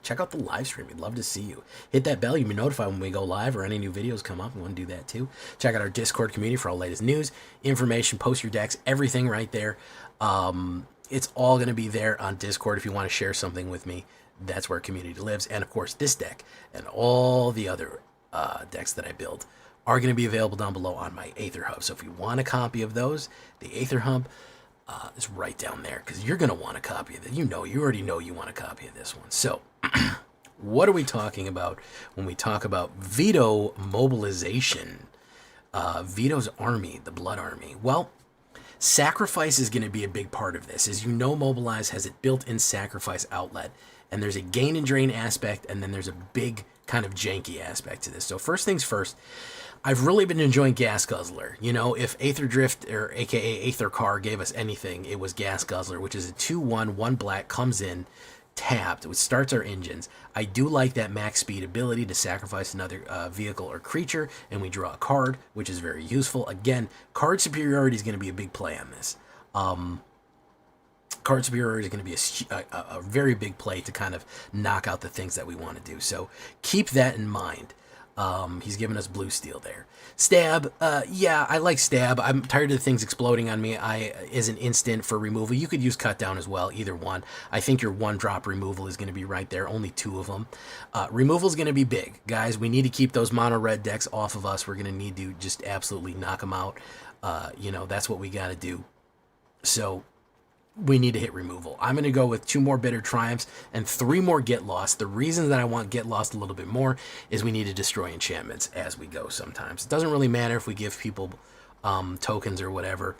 Check out the live stream. We'd love to see you. Hit that bell. You'll be notified when we go live or any new videos come up. We want to do that too. Check out our Discord community for all latest news, information, post your decks, everything right there. It's all going to be there on Discord. If you want to share something with me, that's where community lives. And of course, this deck and all the other decks that I build are going to be available down below on my AetherHub. So if you want a copy of those, the AetherHub is right down there, because you're going to want a copy of it. You already know you want a copy of this one. So what are we talking about when we talk about Vito mobilization? Vito's army, the Blood Army. Well, sacrifice is going to be a big part of this. As you know, Mobilize has a built-in sacrifice outlet, and there's a gain and drain aspect, and then there's a big kind of janky aspect to this. So first things first, I've really been enjoying Gas Guzzler. You know, if Aether Drift, or aka AetherCar, gave us anything, it was Gas Guzzler, which is a 2/1, 1 black, comes in, tapped, which starts our engines. I do like that max speed ability to sacrifice another vehicle or creature, and we draw a card, which is very useful. Again, card superiority is going to be a big play on this. Card superiority is going to be a very big play to kind of knock out the things that we want to do. So keep that in mind. He's giving us blue steel there. Stab, yeah, I like stab. I'm tired of the things exploding on me. Is an instant for removal. You could use cut down as well, either one. I think your 1-drop removal is going to be right there, only 2 of them. Removal is going to be big. Guys, we need to keep those mono red decks off of us. We're going to need to just absolutely knock them out. You know, that's what we got to do. So we need to hit removal. I'm going to go with 2 more Bitter Triumphs and 3 more Get Lost. The reason that I want Get Lost a little bit more is we need to destroy enchantments as we go sometimes. It doesn't really matter if we give people tokens or whatever.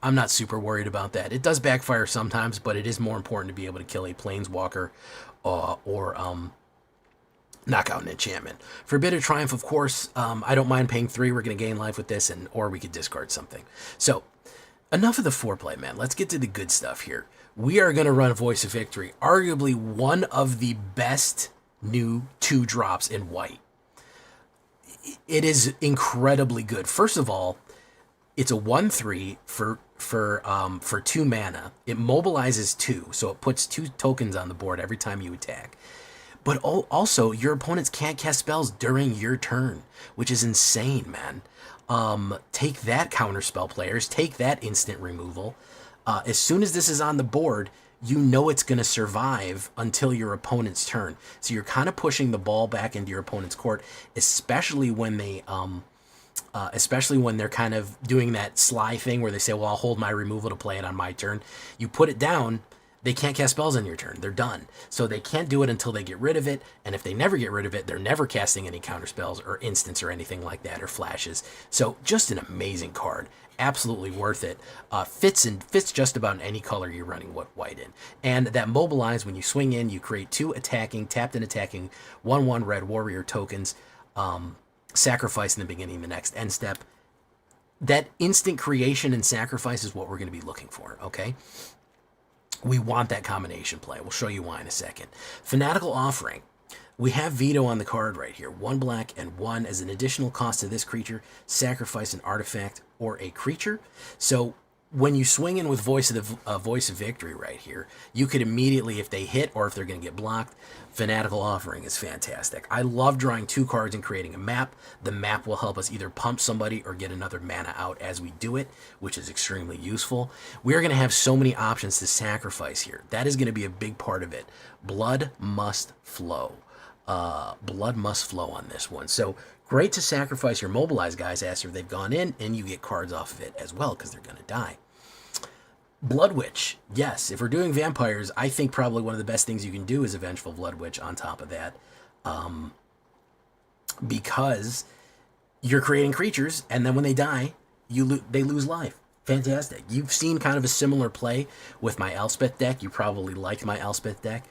I'm not super worried about that. It does backfire sometimes, but it is more important to be able to kill a Planeswalker or knock out an enchantment. For Bitter Triumph, of course, I don't mind paying 3. We're going to gain life with this, or we could discard something. So, enough of the foreplay, man. Let's get to the good stuff here. We are going to run Voice of Victory, arguably one of the best new 2 drops in white. It is incredibly good. First of all, it's a 1/3 for 2 mana. It mobilizes 2, so it puts 2 tokens on the board every time you attack. But also, your opponents can't cast spells during your turn, which is insane, man. Take that, counterspell players. Take that, instant removal. As soon as this is on the board, you know it's going to survive until your opponent's turn. So you're kind of pushing the ball back into your opponent's court, especially when they... especially when they're kind of doing that sly thing where they say, well, I'll hold my removal to play it on my turn. You put it down, they can't cast spells on your turn. They're done. So they can't do it until they get rid of it. And if they never get rid of it, they're never casting any counter spells or instants or anything like that, or flashes. So just an amazing card. Absolutely worth it. Fits just about in any color you're running white in. And that mobilize, when you swing in, you create 2 attacking, tapped and attacking, 1/1 red warrior tokens. Sacrifice in the beginning of the next end step. That instant creation and sacrifice is what we're going to be looking for, okay? We want that combination play. We'll show you why in a second. Fanatical Offering. We have Veto on the card right here. 1 black and 1 as an additional cost to this creature. Sacrifice an artifact or a creature. So when you swing in with Voice of Victory right here, you could immediately, if they hit or if they're going to get blocked, Fanatical Offering is fantastic. I love drawing 2 cards and creating a map. The map will help us either pump somebody or get another mana out as we do it, which is extremely useful. We're going to have so many options to sacrifice here. That is going to be a big part of it. Blood must flow. Blood must flow on this one. So great to sacrifice your mobilized guys after they've gone in, and you get cards off of it as well because they're going to die. Blood Witch. Yes, if we're doing vampires, I think probably one of the best things you can do is a Vengeful Blood Witch on top of that. Because you're creating creatures, and then when they die, they lose life. Fantastic. You've seen kind of a similar play with my Elspeth deck. You probably like my Elspeth deck.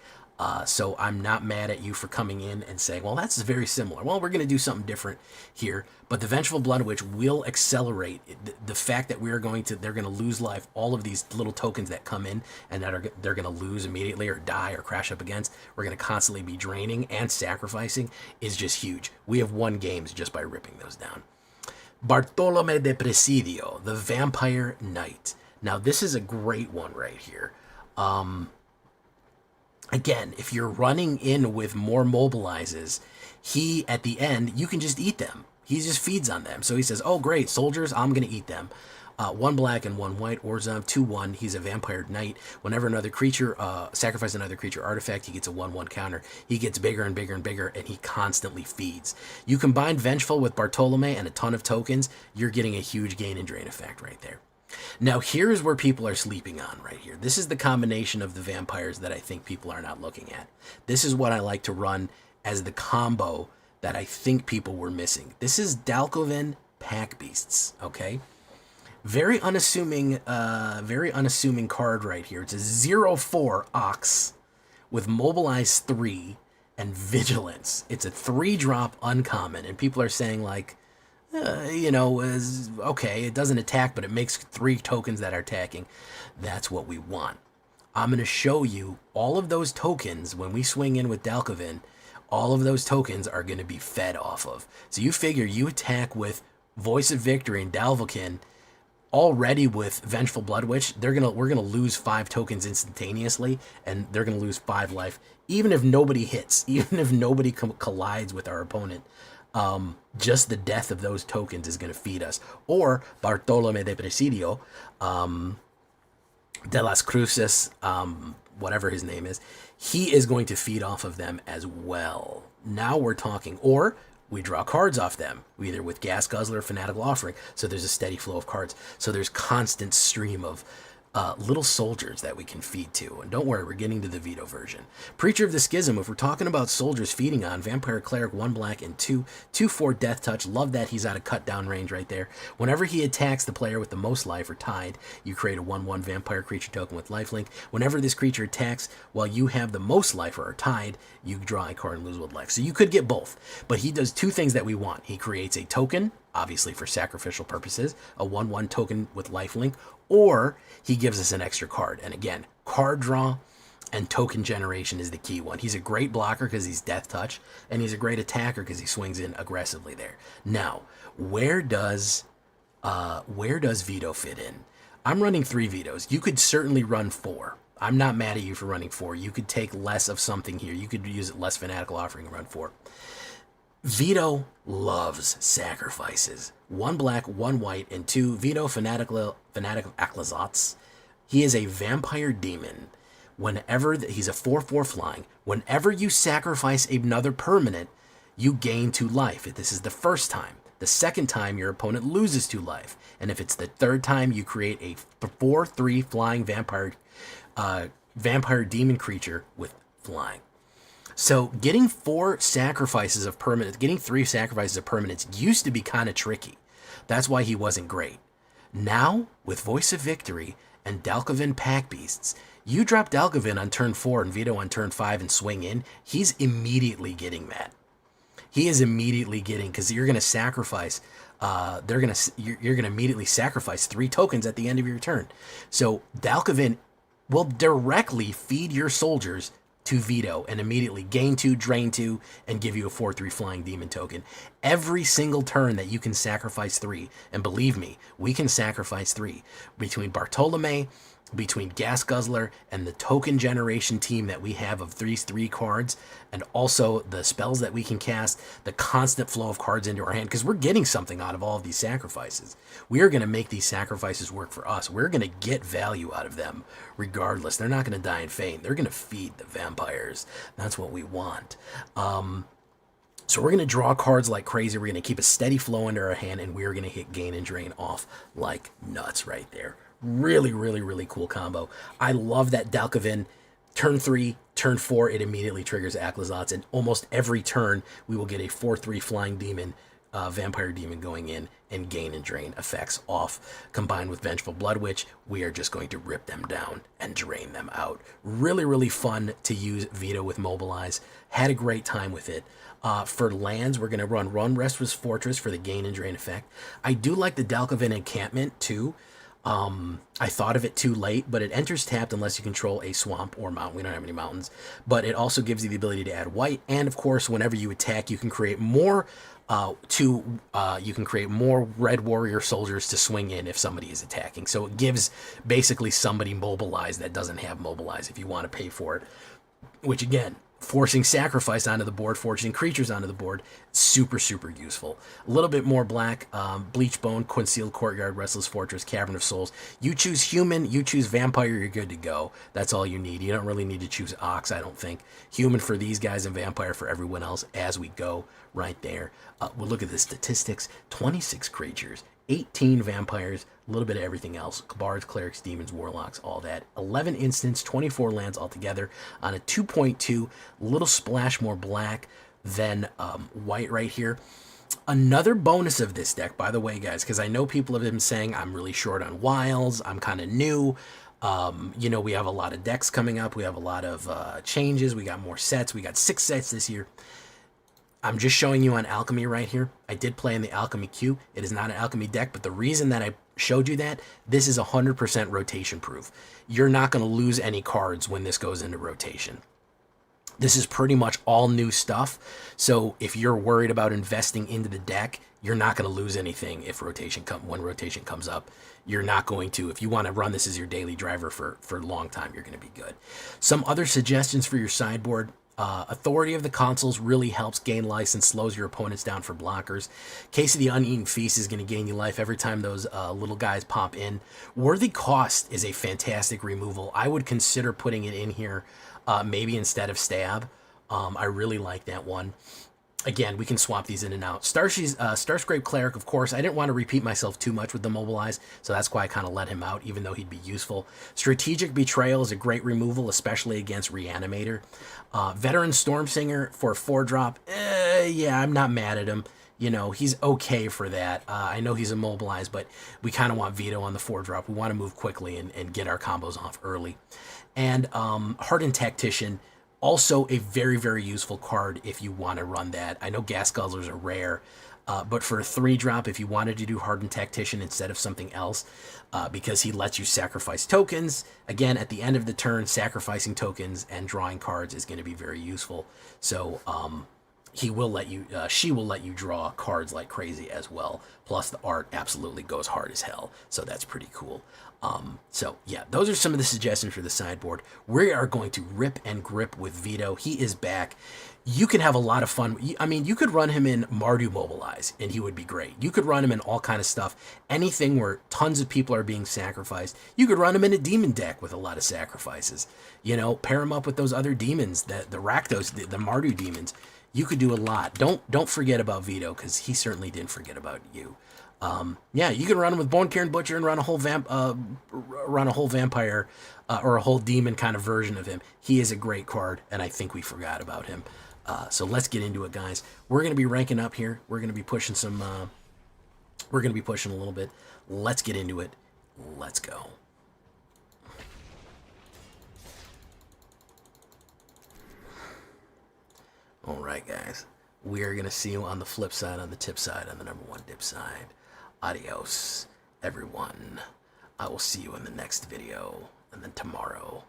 So I'm not mad at you for coming in and saying, well, that's very similar. Well, we're going to do something different here. But the Vengeful Blood Witch will accelerate the fact that they're going to lose life. All of these little tokens that come in and that they're going to lose immediately or die or crash up against, we're going to constantly be draining and sacrificing is just huge. We have won games just by ripping those down. Bartolome de Presidio, the Vampire Knight. Now, this is a great one right here. Again, if you're running in with more mobilizes, at the end, you can just eat them. He just feeds on them. So he says, oh, great, soldiers, I'm going to eat them. 1 black and 1 white, Orzhov, 2/1. He's a Vampire Knight. Whenever another creature, sacrifice another creature artifact, he gets a 1/1 counter. He gets bigger and bigger and bigger, and he constantly feeds. You combine Vengeful with Bartolome and a ton of tokens, you're getting a huge gain and drain effect right there. Now, here's where people are sleeping on right here. This is the combination of the vampires that I think people are not looking at. This is what I like to run as the combo that I think people were missing. This is Dalkovin Pack Beasts, okay? Very unassuming card right here. It's a 0/4 Ox with Mobilize 3 and Vigilance. It's a 3-drop uncommon, and people are saying like, okay, it doesn't attack, but it makes 3 tokens that are attacking. That's what we want. I'm going to show you all of those tokens when we swing in with Dalkovin. All of those tokens are going to be fed off of. So you figure you attack with Voice of Victory and Dalvokin already with Vengeful Blood Witch. We're gonna lose 5 tokens instantaneously, and they're going to lose 5 life. Even if nobody hits, even if nobody collides with our opponent, just the death of those tokens is going to feed us. Or Bartolome de Presidio, de las Cruces, whatever his name is, he is going to feed off of them as well. Now we're talking. Or we draw cards off them, either with Gas Guzzler or Fanatical Offering. So there's a steady flow of cards. So there's constant stream of little soldiers that we can feed to. And don't worry, we're getting to the veto version. Preacher of the Schism, if we're talking about soldiers feeding on, Vampire Cleric, 1 black and 2/4 Death Touch. Love that he's out of cut down range right there. Whenever he attacks the player with the most life or tied, you create a 1/1 vampire creature token with lifelink. Whenever this creature attacks while you have the most life or are tied, you draw a card and lose 1 life. So you could get both. But he does 2 things that we want. He creates a token, obviously for sacrificial purposes, a 1/1 token with lifelink, or he gives us an extra card. And again, card draw and token generation is the key one. He's a great blocker because he's Death Touch, and he's a great attacker because he swings in aggressively there. Now, where does veto fit in? I'm running 3 vetoes. You could certainly run 4. I'm not mad at you for running 4. You could take less of something here. You could use less Fanatical Offering and run 4. Veto loves sacrifices. 1 black, 1 white, and 2 Veto Fanatic of Aclazotz. He is a vampire demon. Whenever he's a 4/4 flying. Whenever you sacrifice another permanent, you gain 2 life. If this is the first time. The second time, your opponent loses 2 life. And if it's the third time, you create a 4/3 flying vampire demon creature with flying. So getting 4 sacrifices of permanents, getting 3 sacrifices of permanents used to be kind of tricky. That's why he wasn't great. Now, with Voice of Victory and Dalkovin Pack Beasts, you drop Dalkovin on turn 4 and Veto on turn 5 and swing in, he's immediately getting that. He is immediately getting, because you're going to sacrifice, you're going to immediately sacrifice 3 tokens at the end of your turn. So Dalkovin will directly feed your soldiers to Veto and immediately gain 2, drain 2, and give you a 4/3 flying demon token. Every single turn that you can sacrifice 3, and believe me, we can sacrifice 3, between Bartolome, between Gas Guzzler, and the token generation team that we have of these 3 cards, and also the spells that we can cast, the constant flow of cards into our hand, because we're getting something out of all of these sacrifices. We are going to make these sacrifices work for us. We're going to get value out of them regardless. They're not going to die in vain. They're going to feed the vampires. That's what we want. So we're going to draw cards like crazy. We're going to keep a steady flow into our hand, and we're going to hit gain and drain off like nuts right there. Really, really, really cool combo. I love that Dalkovin, turn 3, turn 4, it immediately triggers Aclazotz, and almost every turn we will get a 4/3 flying demon, vampire demon going in, and gain and drain effects off. Combined with Vengeful Blood Witch, we are just going to rip them down and drain them out. Really, really fun to use Veto with Mobilize. Had a great time with it. For lands, we're going to run Restless Fortress for the gain and drain effect. I do like the Dalkovin Encampment too. I thought of it too late, but it enters tapped unless you control a swamp or mountain. We don't have any mountains, but it also gives you the ability to add white. And of course, whenever you attack, you can create more red warrior soldiers to swing in if somebody is attacking. So it gives basically somebody mobilize that doesn't have mobilize if you want to pay for it, which again, forcing sacrifice onto the board, forcing creatures onto the board, super, super useful. A little bit more black, Bleach Bone, Concealed Courtyard, Restless Fortress, Cavern of Souls. You choose human, you choose vampire, you're good to go. That's all you need. You don't really need to choose Ox, I don't think. Human for these guys and vampire for everyone else as we go right there. We'll look at the statistics. 26 creatures, 18 vampires, a little bit of everything else. Bards, Clerics, Demons, Warlocks, all that. 11 instants, 24 lands altogether on a 2.2. Little splash more black than white right here. Another bonus of this deck, by the way, guys, because I know people have been saying I'm really short on wilds. I'm kind of new. You know, we have a lot of decks coming up. We have a lot of changes. We got more sets. We got 6 sets this year. I'm just showing you on Alchemy right here. I did play in the Alchemy queue. It is not an Alchemy deck, but the reason that I showed you that, this is 100% rotation proof. You're not going to lose any cards when this goes into rotation. This is pretty much all new stuff. So if you're worried about investing into the deck, you're not going to lose anything if when rotation comes up. You're not going to. If you want to run this as your daily driver for a long time, you're going to be good. Some other suggestions for your sideboard. Authority of the Consuls really helps gain license, slows your opponents down for blockers. Case of the Uneaten Feast is going to gain you life every time those little guys pop in. Worthy Cost is a fantastic removal. I would consider putting it in here maybe instead of Stab. I really like that one. again, we can swap these in and out. Starscrape Cleric, of course, I didn't want to repeat myself too much with the Mobilize, so that's why I kind of let him out, even though he'd be useful. Strategic Betrayal is a great removal, especially against Reanimator. Veteran Stormsinger for 4-drop, yeah, I'm not mad at him. You know, he's okay for that. I know he's immobilized, but we kind of want Veto on the 4-drop. We want to move quickly and get our combos off early. And Hardened Tactician, also a very, very useful card if you want to run that. I know Gas Guzzlers are rare, but for a 3-drop, if you wanted to do Hardened Tactician instead of something else, because he lets you sacrifice tokens, again, at the end of the turn, sacrificing tokens and drawing cards is going to be very useful. So, he will let you, she will let you draw cards like crazy as well. Plus the art absolutely goes hard as hell. So that's pretty cool. So yeah, those are some of the suggestions for the sideboard. We are going to rip and grip with Veto. He is back. You can have a lot of fun. I mean, you could run him in Mardu Mobilize and he would be great. You could run him in all kind of stuff. Anything where tons of people are being sacrificed. You could run him in a demon deck with a lot of sacrifices. You know, pair him up with those other demons, the Rakdos, the Mardu demons. You could do a lot. Don't forget about Veto, because he certainly didn't forget about you. Yeah, you can run him with Bone Cairn Butcher and run a whole vampire or a whole demon kind of version of him. He is a great card, and I think we forgot about him. So let's get into it, guys. We're gonna be ranking up here. We're gonna be pushing some. We're gonna be pushing a little bit. Let's get into it. Let's go. All right, guys, we are going to see you on the flip side, on the tip side, on the #1 dip side. Adios, everyone. I will see you in the next video, and then tomorrow,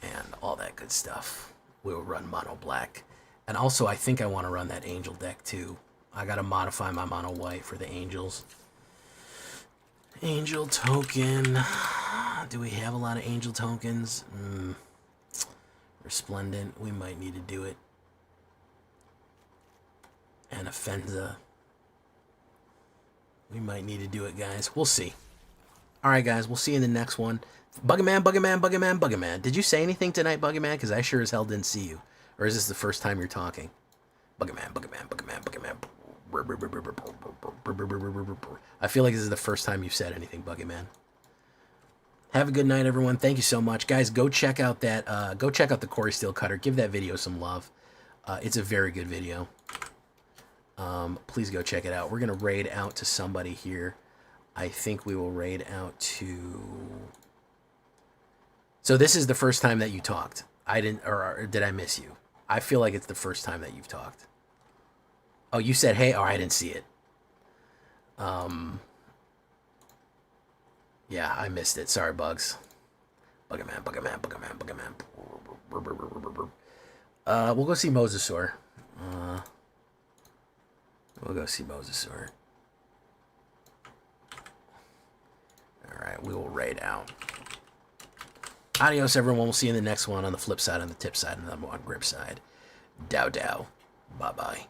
and all that good stuff. We will run mono black. And also, I think I want to run that angel deck, too. I got to modify my mono white for the angels. Angel token. Do we have a lot of angel tokens? Resplendent. We might need to do it. And Offenza. We might need to do it, guys. We'll see. Alright, guys. We'll see you in the next one. Buggerman, Buggerman, Buggerman, Buggerman. Did you say anything tonight, Buggerman? Because I sure as hell didn't see you. Or is this the first time you're talking? Buggerman, Buggerman, Buggerman, Buggerman. I feel like this is the first time you've said anything, Buggerman. Have a good night, everyone. Thank you so much. Guys, go check out that, go check out the Corey Steel Cutter. Give that video some love. It's a very good video. Please go check it out. We're going to raid out to somebody here. I think we will raid out to... So this is the first time that you talked. I didn't, or did I miss you? I feel like it's the first time that you've talked. Oh, you said, hey, oh, I didn't see it. Yeah, I missed it. Sorry, Bugs. Buggerman, Buggerman, Buggerman, Buggerman. We'll go see Mosasaur. We'll go see Mosasaur. Alright, we will raid out. Adios, everyone. We'll see you in the next one on the flip side, on the tip side, and on the grip side. Dow dow. Bye-bye.